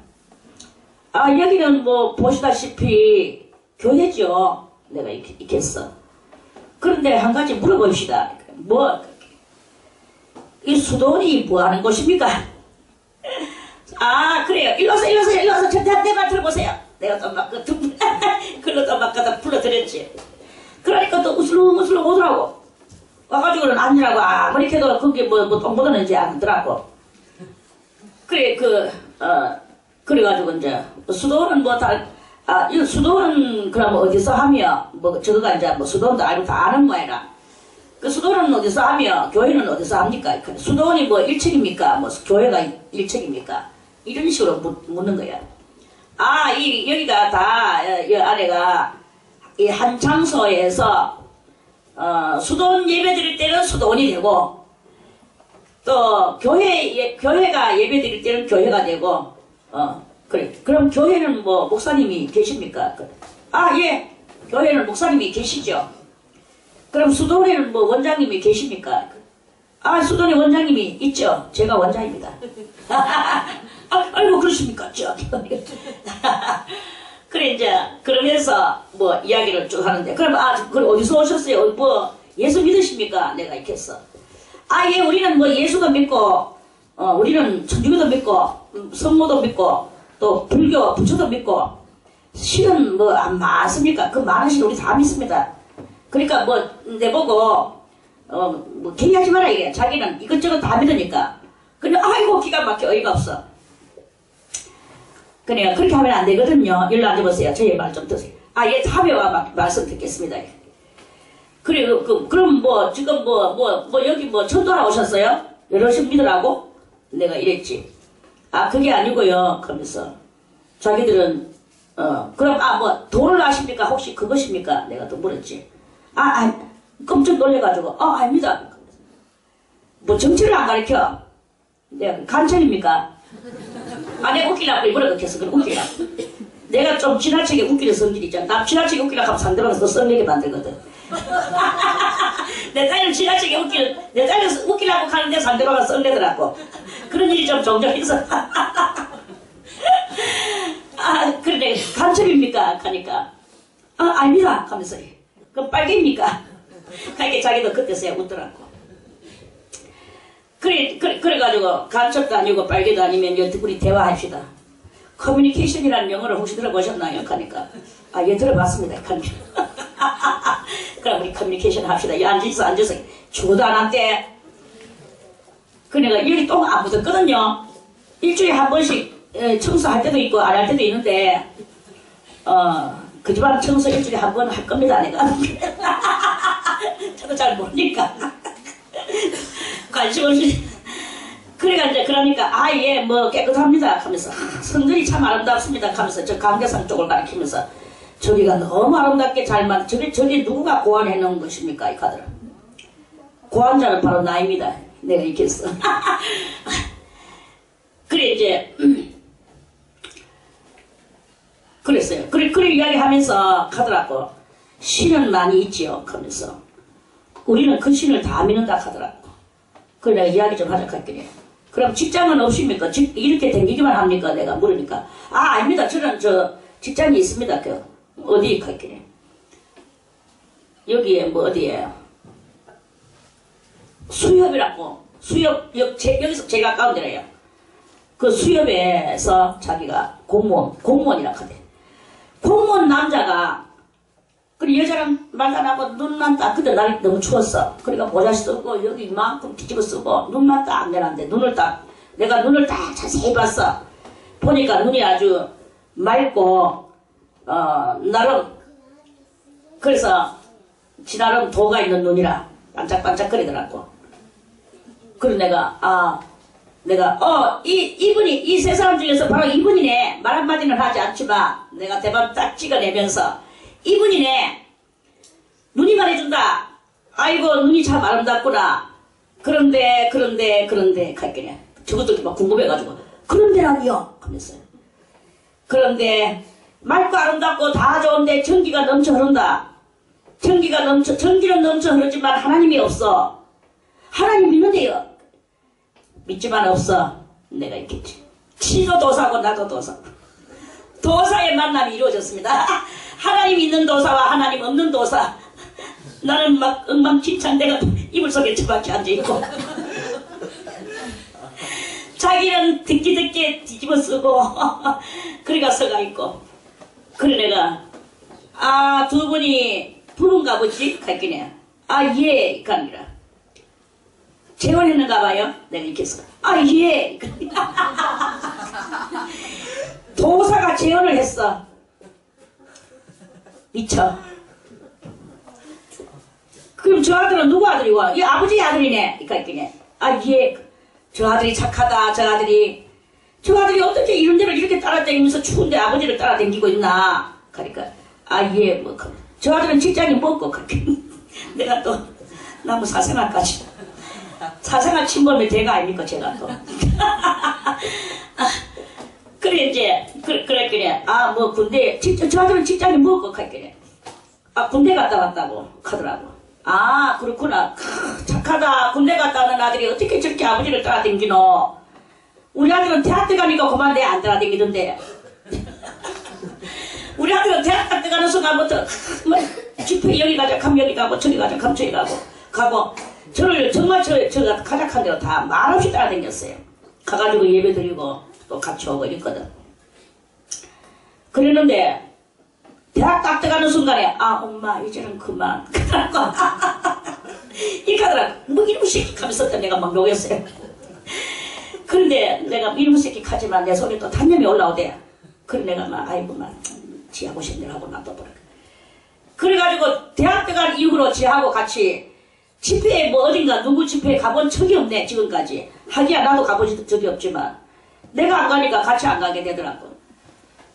여기는 뭐 보시다시피 교회죠. 내가 이렇게 했어. 그런데 한 가지 물어봅시다. 이 수도원이 뭐 하는 곳입니까? 그래요. 일로 와서 저한테 한 대만 들어보세요. 내가 또 막 글로 또 막 갖다 불러드렸지. 그러니까 또 우슬렁우슬렁 오더라고. 와가지고는 아니라고 아무리 해도 그게 뭐 똥 묻었는지 아니더라고. 그래 그래가지고 이제 수도원은 이 수도원은 그러면 어디서 하며 저거가 이제 수도원도 알고 다 아는 모양이라. 그 수도원은 어디서 하며 교회는 어디서 합니까? 수도원이 뭐 1층입니까? 교회가 1층입니까? 이런 식으로 묻는 거야. 여기가 다 이 아래가 이 한 장소에서 수도원 예배 드릴 때는 수도원이 되고 또 교회가 예배 드릴 때는 교회가 되고 그래. 그럼 교회는 뭐 목사님이 계십니까? 예. 교회는 목사님이 계시죠. 그럼 수도원에는 뭐 원장님이 계십니까? 아, 수도니 원장님이 있죠. 제가 원장입니다. 아이고, 그러십니까? 그래, 이제, 그러면서, 뭐, 이야기를 쭉 하는데, 그럼, 그럼 어디서 오셨어요? 뭐, 예수 믿으십니까? 내가 이렇게 했어. 아, 예, 우리는 뭐, 예수도 믿고, 우리는 천주교도 믿고, 성모도 믿고, 또, 불교, 부처도 믿고, 실은 뭐, 안 많습니까? 그 많은 실 우리 다 믿습니다. 그러니까 뭐, 내보고, 뭐, 괜히하지 마라, 이게. 자기는 이것저것 다 믿으니까. 그냥, 아이고, 기가 막혀, 어이가 없어. 그래, 그렇게 하면 안 되거든요. 일로 앉아보세요. 저희 말 좀 드세요. 아, 예, 다배와 말씀 듣겠습니다. 그래, 그럼 뭐, 지금 여기 뭐, 천도나 오셨어요? 여럿이 믿으라고? 내가 이랬지. 아, 그게 아니고요. 그러면서. 자기들은, 그럼, 뭐, 돈을 아십니까? 혹시 그것입니까? 내가 또 물었지. 깜짝 놀래가지고, 아닙니다. 뭐, 정치를 안 가르쳐. 내가 간첩입니까? 내가 웃기려고 일부러 그렇게 해서, 그럼 웃기려고. 내가 좀 지나치게 웃기는 성질 있잖아. 나 지나치게 웃기려고 하면 상대방에서 더 썰리게 만들거든. 내 딸은 지나치게 내 딸은 웃기려고 하는데 상대방은 썰리더라고. 그런 일이 좀 종종 있어. 그래, 간첩입니까? 하니까. 아닙니다. 하면서. 그럼 빨개입니까? 그러니까 자기도 그때서야 웃더라고. 그래가지고, 간첩도 아니고 빨개도 아니면 우리 대화합시다. 커뮤니케이션이라는 영어를 혹시 들어보셨나요? 하니까. 예, 들어봤습니다. 그럼 우리 커뮤니케이션 합시다. 앉아서. 죽어도 안 한대. 그러니까 여기 똥 안 묻었거든요. 일주일에 한 번씩 청소할 때도 있고 안 할 때도 있는데, 그 집안 청소 일주일에 한 번 할 겁니다. 내가. 저도 잘 모르니까. 관심 없이. 그러니까, 예, 뭐, 깨끗합니다. 하면서, 성들이 참 아름답습니다. 하면서, 저 강대상 쪽을 가리키면서, 저기가 너무 아름답게 저기 누구가 고안해 놓은 것입니까? 이 카드를. 고안자는 바로 나입니다. 내가 이렇게 했어. 그래, 이제, 그랬어요. 그래, 이야기하면서 가더라고. 신은 많이 있지요. 하면서. 우리는 그 신을 다 믿는다 하더라고. 그래, 내가 이야기 좀 하자 했더니. 그럼 직장은 없습니까? 이렇게 댕기기만 합니까? 내가 물으니까. 아닙니다. 저는 직장이 있습니다. 어디 갔길래. 여기에 뭐 어디에요? 수협이라고. 여기서 제가 가까운 데래요. 그 수협에서 자기가 공무원이라고 하대. 공무원 남자가 그리고 여자랑 말도 안 하고 눈만 딱, 그때 날이 너무 추웠어. 그러니까 모자 쓰고 여기 이만큼 뒤집어 쓰고 눈만 딱 내놨는데 내가 눈을 딱 자세히 봤어. 보니까 눈이 아주 맑고, 나름, 그래서 지나름 도가 있는 눈이라 반짝반짝거리더라고. 그래서 이분이, 이 세 사람 중에서 바로 이분이네. 말 한마디는 하지 않지만 내가 대박 딱 찍어내면서 이분이네. 눈이 말해준다. 아이고, 눈이 참 아름답구나. 그런데, 갈게네. 저것도 막 궁금해가지고. 그런데라니요. 하면서요. 그런데, 맑고 아름답고 다 좋은데 전기가 넘쳐 흐른다. 전기는 넘쳐 흐르지만 하나님이 없어. 하나님 믿는데요. 믿지만 없어. 내가 있겠지. 지도 도사고 나도 도사. 도사의 만남이 이루어졌습니다. 하나님 있는 도사와 하나님 없는 도사. 나는 막 엉망진창 내가 이불 속에 처박혀 앉아있고 자기는 듣기 뒤집어 쓰고 그래가 서가 있고. 그래 내가 두 분이 부부인가 보지? 갈기네. 예. 그니라 재혼했는가 봐요. 내가 이렇게 했어. 예. 도사가 재혼을 했어. 미쳐. 그럼 저 아들은 누구 아들이고? 이 아버지 아들이네. 이까있기네. 예. 저 아들이 착하다. 저 아들이 어떻게 이런 데를 이렇게 따라다니면서 추운데 아버지를 따라다니고 있나. 그러니까 예. 뭐 저 아들은 직장이 뭐고 그렇게. 내가 또 나무 사생활까지. 사생활 침범의 대가 아닙니까 제가 또. 그래 이제 그랬길래 뭐 군대 저 아들은 직장이 뭐고 했길래 군대 갔다 왔다고 하더라고. 그렇구나. 착하다. 착하다. 군대 갔다 오는 아들이 어떻게 저렇게 아버지를 따라다니노. 우리 아들은 대학 때 가니까 그만 내 안 따라다니던데. 우리 아들은 대학 때 가는 순간부터 뭐 집회 여기 가자 감 여기 가고 저기 가자 감 저기 가고 저를 정말 저가 가작한 대로 다 말없이 따라다녔어요. 가가지고 예배 드리고 또 같이 오고 이랬거든. 그랬는데 대학 딱 들어가는 순간에 아 엄마 이제는 그만 그러고 이렇게 하더라고. 뭐 이놈 새끼 하면서 내가 막 녹였어요. 그런데 내가 이놈 새끼 하지만 내 속에 또 단념이 올라오대. 그래 내가 막 아이고 막 지하고 싶네 하고 놔둬버려. 그래가지고 대학 들어간 이후로 지하고 같이 집회에 뭐 어딘가 누구 집회에 가본 적이 없네 지금까지. 하기야 나도 가본 적이 없지만 내가 안 가니까 같이 안 가게 되더라고.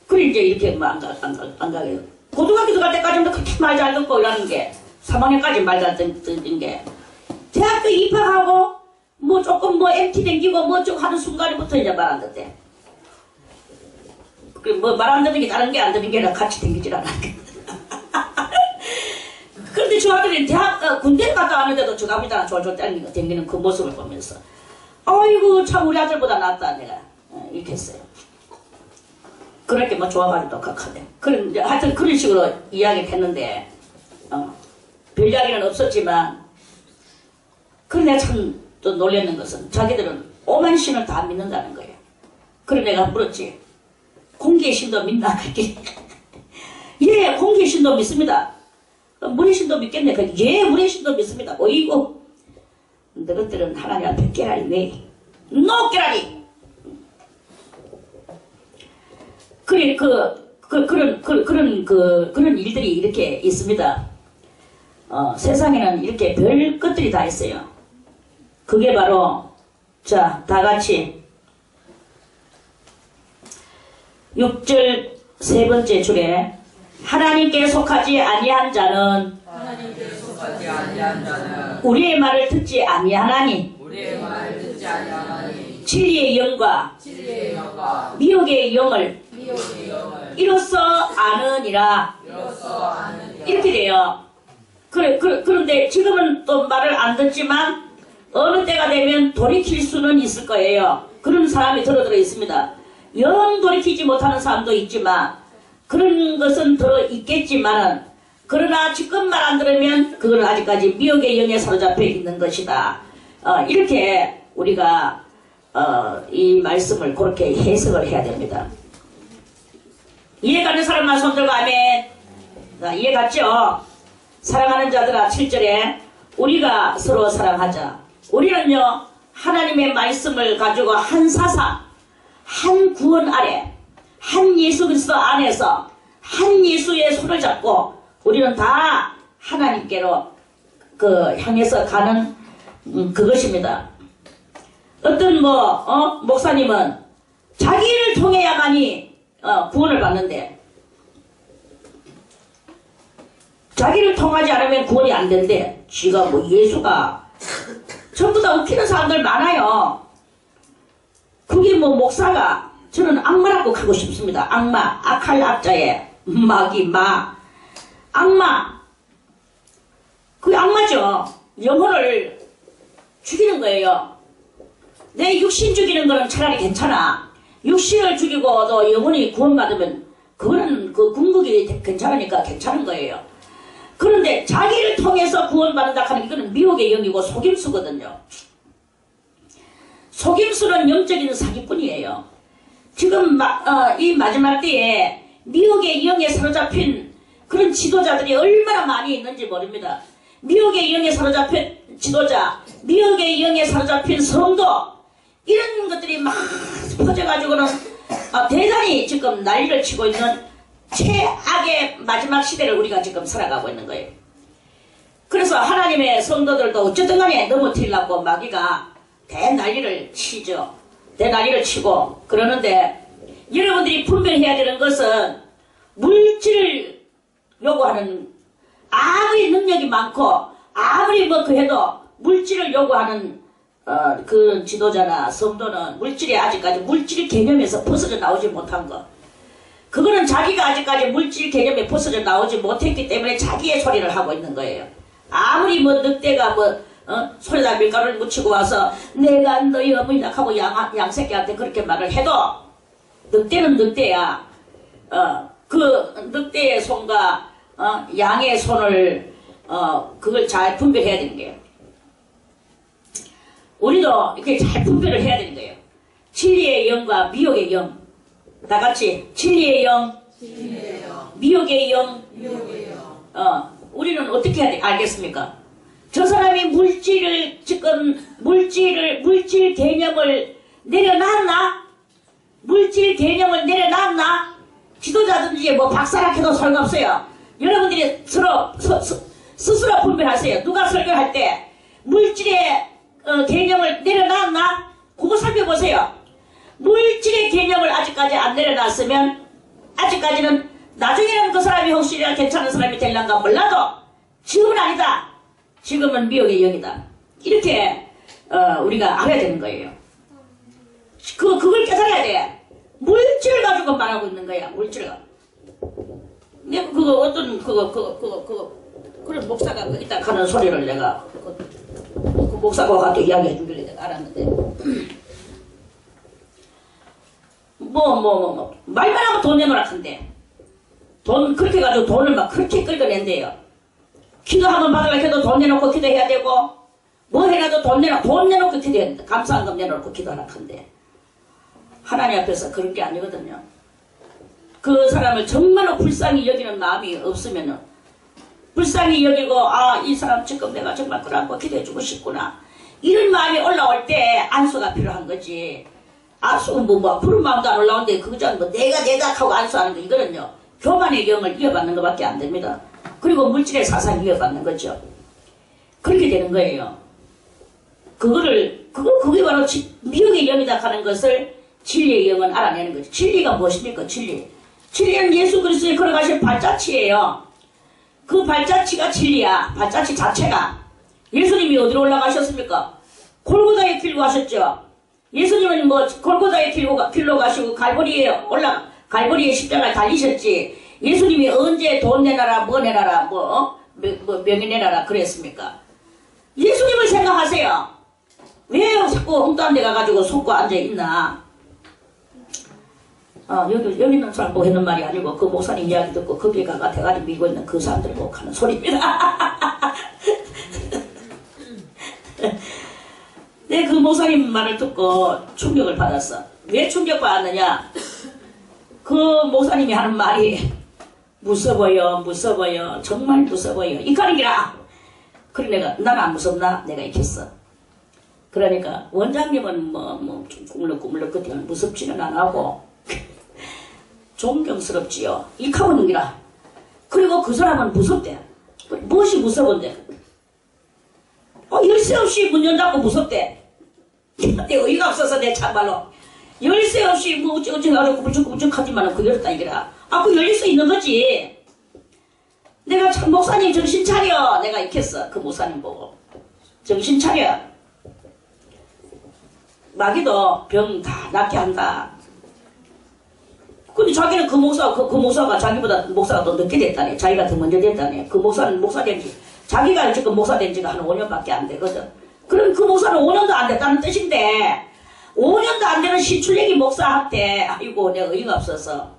그래 이제 이렇게 뭐 안 가게. 고등학교 갈 때까지는 그렇게 말 잘 듣고 이러는 게 3학년까지 말 잘 듣는 게 대학교 입학하고 뭐 조금 뭐 MT 댕기고 뭐 좀 하는 순간부터 이제 말 안 듣대. 그 뭐 말 안 듣는 게 다른 게 안 듣는 게 아니라 같이 댕기질 않아. 그런데 저 아들이 군대 갔다 왔는데도 저 아버지랑 졸졸 댕기는 그 모습을 보면서 아이고 참 우리 아들보다 낫다 내가 이렇게 했어요. 그렇게 뭐 좋아가지고 독학하네. 하여튼 그런 식으로 이야기를 했는데 별 이야기는 없었지만 그래 내가 참 또 놀랬는 것은 자기들은 오만 신을 다 믿는다는 거예요. 그래 내가 물었지. 공기의 신도 믿나? 예 공기의 신도 믿습니다. 물의 신도 믿겠네. 예 물의 신도 믿습니다. 어이구 너희들은 하나님 앞에 깨라리 네 노 깨라리. 그래 그런 일들이 이렇게 있습니다. 세상에는 이렇게 별 것들이 다 있어요. 그게 바로 자 다같이 6절 세 번째 줄에 하나님께 속하지 아니한 자는 우리의 말을 듣지 아니하나니 진리의 영과 미혹의 영을 이로써 아느니라. 이렇게 돼요. 그런데 지금은 또 말을 안 듣지만 어느 때가 되면 돌이킬 수는 있을 거예요. 그런 사람이 들어 있습니다. 영 돌이키지 못하는 사람도 있지만 그런 것은 들어 있겠지만은 그러나 지금 말 안 들으면 그건 아직까지 미혹의 영에 사로잡혀 있는 것이다. 이렇게 우리가 이 말씀을 그렇게 해석을 해야 됩니다. 이해가는 사람만 손들고 아멘. 이해갔죠? 사랑하는 자들아 7절에 우리가 서로 사랑하자. 우리는요 하나님의 말씀을 가지고 한 사상 한 구원 아래 한 예수 그리스도 안에서 한 예수의 손을 잡고 우리는 다 하나님께로 향해서 가는 그것입니다. 어떤 목사님은 자기를 통해야만이 구원을 받는데 자기를 통하지 않으면 구원이 안 된대. 지가 뭐 예수가 전부 다 웃기는 사람들 많아요. 그게 뭐 목사가 저는 악마라고 하고 싶습니다. 악마 악할 악자에 마귀 악마 그게 악마죠. 영혼을 죽이는 거예요. 내 육신 죽이는 거는 차라리 괜찮아. 육신을 죽이고 또 영혼이 구원받으면 그거는 그 궁극이 괜찮으니까 괜찮은 거예요. 그런데 자기를 통해서 구원받는다 하는 이거는 미혹의 영이고 속임수거든요. 속임수는 영적인 사기꾼이에요. 지금 이 마지막 때에 미혹의 영에 사로잡힌 그런 지도자들이 얼마나 많이 있는지 모릅니다. 미혹의 영에 사로잡힌 지도자, 미혹의 영에 사로잡힌 성도 이런 것들이 막 퍼져가지고는 대단히 지금 난리를 치고 있는 최악의 마지막 시대를 우리가 지금 살아가고 있는 거예요. 그래서 하나님의 성도들도 어쨌든 간에 넘어뜨리려고 마귀가 대난리를 치죠. 대난리를 치고 그러는데 여러분들이 분별해야 되는 것은 물질을 요구하는 아무리 능력이 많고 아무리 해도 물질을 요구하는 그 지도자나 성도는 물질이 아직까지 물질 개념에서 벗어져 나오지 못한 거. 그거는 자기가 아직까지 물질 개념에 벗어져 나오지 못했기 때문에 자기의 소리를 하고 있는 거예요. 아무리 늑대가 손에다 밀가루를 묻히고 와서 내가 너희 어머니다 하고 양새끼한테 그렇게 말을 해도 늑대는 늑대야. 그 늑대의 손과 양의 손을 그걸 잘 분별해야 되는 거예요. 우리도 이렇게 잘 분별을 해야 되는 거예요. 진리의 영과 미혹의 영. 다 같이 진리의 영, 미혹의 영. 우리는 어떻게 해야 돼? 알겠습니까? 저 사람이 물질 개념을 내려놨나? 물질 개념을 내려놨나? 지도자든지 뭐 박사라 해도 소용없어요. 여러분들이 스스로 분별하세요. 누가 설교할 때 물질의 개념을 내려놨나? 그거 살펴보세요. 물질의 개념을 아직까지 안 내려놨으면 아직까지는 나중에는 그 사람이 혹시 괜찮은 사람이 될란가 몰라도 지금은 아니다. 지금은 미혹의 영이다. 이렇게 우리가 알아야 되는 거예요. 그걸 깨달아야 돼. 물질 가지고 말하고 있는 거야. 물질가. 내가 그런 목사가 이따 가는 소리를 내가 그 목사가 와서 이야기해 주길래 내가 알았는데 말만 하면 돈 내놓으라 한대. 돈 그렇게 가지고 돈을 막 그렇게 끌어낸대요. 기도 한번 받으려고 해도 돈 내놓고 기도해야 되고 뭐 해라도 돈 내놓고 기도해야 된다. 감사한금 내놓고 기도하라 한대. 하나님 앞에서 그런 게 아니거든요. 그 사람을 정말로 불쌍히 여기는 마음이 없으면은 불쌍히 여기고 이 사람 지금 내가 정말 끌어안고 기도해주고 싶구나 이런 마음이 올라올 때 안수가 필요한 거지. 안수는 푸른 마음도 안 올라오는데 그거는 내가 하고 안수하는 거 이거는요 교만의 영을 이어받는 것밖에 안 됩니다. 그리고 물질의 사상을 이어받는 거죠. 그렇게 되는 거예요. 그게 바로 미혹의 영이다 하는 것을 진리의 영은 알아내는 거죠. 진리가 무엇입니까? 진리는 예수 그리스도의 걸어가신 발자취예요. 그 발자취가 진리야. 발자취 자체가. 예수님이 어디로 올라가셨습니까? 골고다의 길로 가셨죠. 예수님은 골고다의 길로 가시고 갈보리의 십자가를 달리셨지. 예수님이 언제 돈 내놔라 뭐 내놔라 명예 내놔라 그랬습니까? 예수님을 생각하세요. 왜 자꾸 엉뚱한 데 가가지고 속고 앉아있나? 여기는 사람 보고 했는 말이 아니고 그 목사님 이야기 듣고 거기에 가가 대가리 밀고 있는 그 사람들 보고 하는 소리입니다. 내 그 목사님 말을 듣고 충격을 받았어. 왜 충격받았느냐? 그 목사님이 하는 말이 무서워요. 정말 무서워요. 이카리기라. 그래 내가 나는 안 무섭나? 내가 익혔어. 그러니까 원장님은 좀 꾸물럭꾸물럭 그때는 무섭지는 안 하고 존경스럽지요. 이카오는 기라. 그리고 그 사람은 무섭대. 무엇이 무서운데? 열쇠 없이 문 연다고 무섭대. 내 의의가 없어서 내 참말로. 열쇠 없이 어쩌고 구불쩍구불쩍 하지만 그 열었다 이거라. 그 열릴 수 있는 거지. 내가 참 목사님 정신 차려. 내가 익혔어. 그 목사님 보고. 정신 차려. 마귀도 병 다 낫게 한다. 근데 자기는 그 목사가 자기보다 목사가 더 늦게 됐다네. 자기가 더 먼저 됐다네. 그 목사는 목사 된 지, 자기가 지금 목사 된 지가 한 5년밖에 안 되거든. 그럼 그 목사는 5년도 안 됐다는 뜻인데, 5년도 안 되는 신출내기 목사한테, 아이고, 내가 의의가 없어서.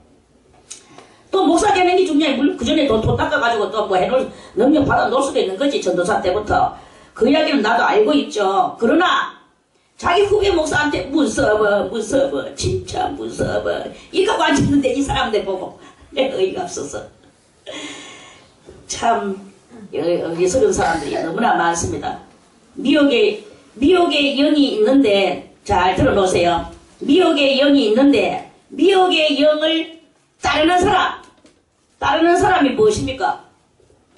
또 목사 되는 게 중요해. 물론 그 전에 돈 닦아가지고 또 뭐 해놓을, 능력 받아 놓을 수도 있는 거지. 전도사 때부터. 그 이야기는 나도 알고 있죠. 그러나, 자기 후배 목사한테 무서워 진짜 무서워 이거 앉았는데 이 사람들 보고 내가 의의가 없어서 참 여기 서른 사람들이 너무나 많습니다. 미혹의 영이 있는데 잘 들어놓으세요. 미혹의 영이 있는데 미혹의 영을 따르는 사람이 무엇입니까?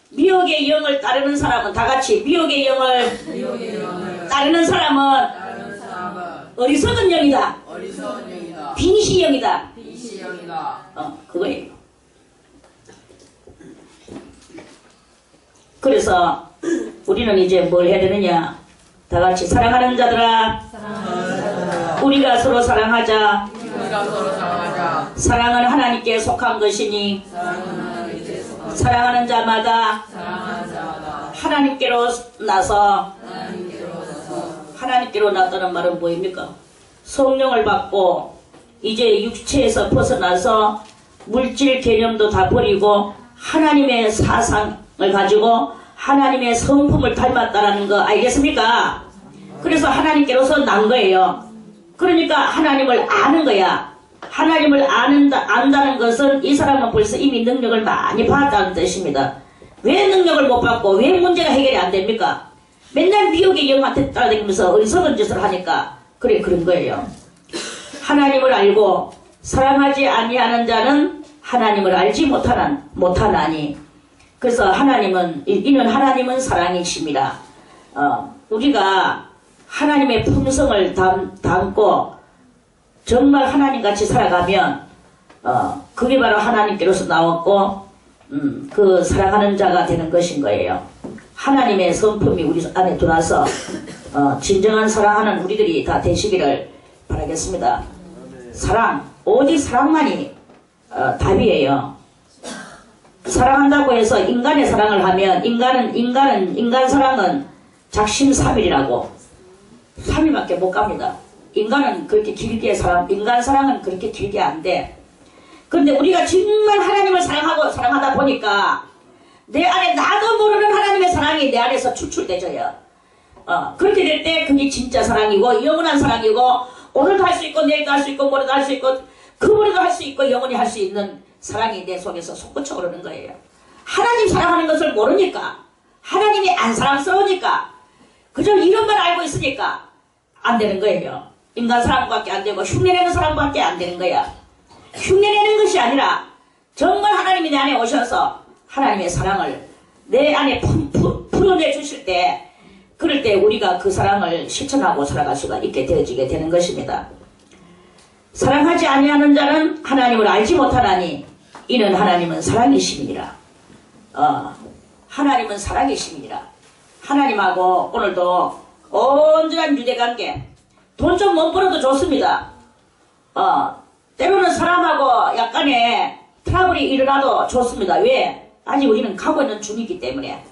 미혹의 영을 따르는 사람은 다 같이 미혹의 영을 따르는 사람은 어리석은 영이다. 빙시 영이다. 그거예요. 그래서 우리는 이제 뭘 해야 되느냐? 다 같이 사랑하는 자들아, 우리가 서로 사랑하자. 사랑은 하나님께 속한 것이니 사랑하는 자마다 하나님께로 나서 하나님께로 나타난 말은 뭐입니까? 성령을 받고 이제 육체에서 벗어나서 물질 개념도 다 버리고 하나님의 사상을 가지고 하나님의 성품을 닮았다라는 거 알겠습니까? 그래서 하나님께로서 난 거예요. 그러니까 하나님을 아는 거야. 하나님을 안다는 것은 이 사람은 벌써 이미 능력을 많이 받았다는 뜻입니다. 왜 능력을 못 받고 왜 문제가 해결이 안 됩니까? 맨날 미혹의 영한테 따라다니면서 어리석은 짓을 하니까 그래 그런 거예요. 하나님을 알고 사랑하지 아니하는 자는 하나님을 알지 못하나니. 그래서 이는 하나님은 사랑이십니다. 우리가 하나님의 품성을 담고 정말 하나님같이 살아가면 그게 바로 하나님께로서 나왔고 그 사랑하는 자가 되는 것인 거예요. 하나님의 성품이 우리 안에 들어와서 진정한 사랑하는 우리들이 다 되시기를 바라겠습니다. 사랑, 오직 사랑만이 답이에요. 사랑한다고 해서 인간의 사랑을 하면 인간 사랑은 작심삼일이라고 3일밖에 못 갑니다. 인간은 그렇게 길게 인간 사랑은 그렇게 길게 안 돼. 그런데 우리가 정말 하나님을 사랑하다 보니까 내 안에 나도 모르는 하나님의 사랑이 내 안에서 추출되져요. 그렇게 될 때 그게 진짜 사랑이고 영원한 사랑이고 오늘도 할 수 있고 내일도 할 수 있고 모레도 할 수 있고 그 모레도 할 수 있고 영원히 할 수 있는 사랑이 내 속에서 솟구쳐 오르는 거예요. 하나님 사랑하는 것을 모르니까 하나님이 안 사랑스러우니까 그저 이름만 알고 있으니까 안 되는 거예요. 인간 사랑밖에 안 되고 흉내내는 사랑밖에 안 되는 거야. 흉내내는 것이 아니라 정말 하나님이 내 안에 오셔서 하나님의 사랑을 내 안에 풀어내 주실 때 그럴 때 우리가 그 사랑을 실천하고 살아갈 수가 있게 되어지게 되는 것입니다. 사랑하지 아니하는 자는 하나님을 알지 못하나니 이는 하나님은 사랑이심이니라. 하나님은 사랑이심이니라. 하나님하고 오늘도 온전한 유대관계. 돈 좀 못 벌어도 좋습니다. 때로는 사람하고 약간의 트러블이 일어나도 좋습니다. 왜? 아직 우리는 가고 있는 중이기 때문에.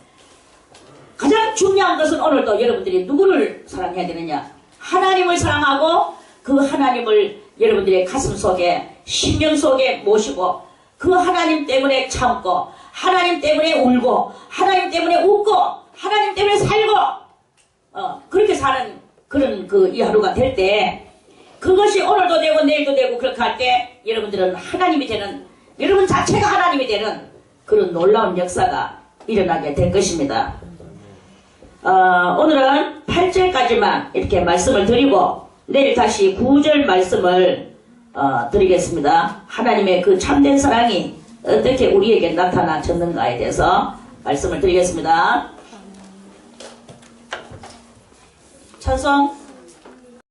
가장 중요한 것은 오늘도 여러분들이 누구를 사랑해야 되느냐? 하나님을 사랑하고 그 하나님을 여러분들의 가슴 속에 심령 속에 모시고 그 하나님 때문에 참고 하나님 때문에 울고 하나님 때문에 웃고 하나님 때문에 살고 그렇게 사는 그런 이 하루가 될 때 그것이 오늘도 되고 내일도 되고 그렇게 할 때 여러분들은 하나님이 되는 여러분 자체가 하나님이 되는 그런 놀라운 역사가 일어나게 될 것입니다. 오늘은 8절까지만 이렇게 말씀을 드리고 내일 다시 9절 말씀을 드리겠습니다. 하나님의 그 참된 사랑이 어떻게 우리에게 나타나졌는가에 대해서 말씀을 드리겠습니다. 찬송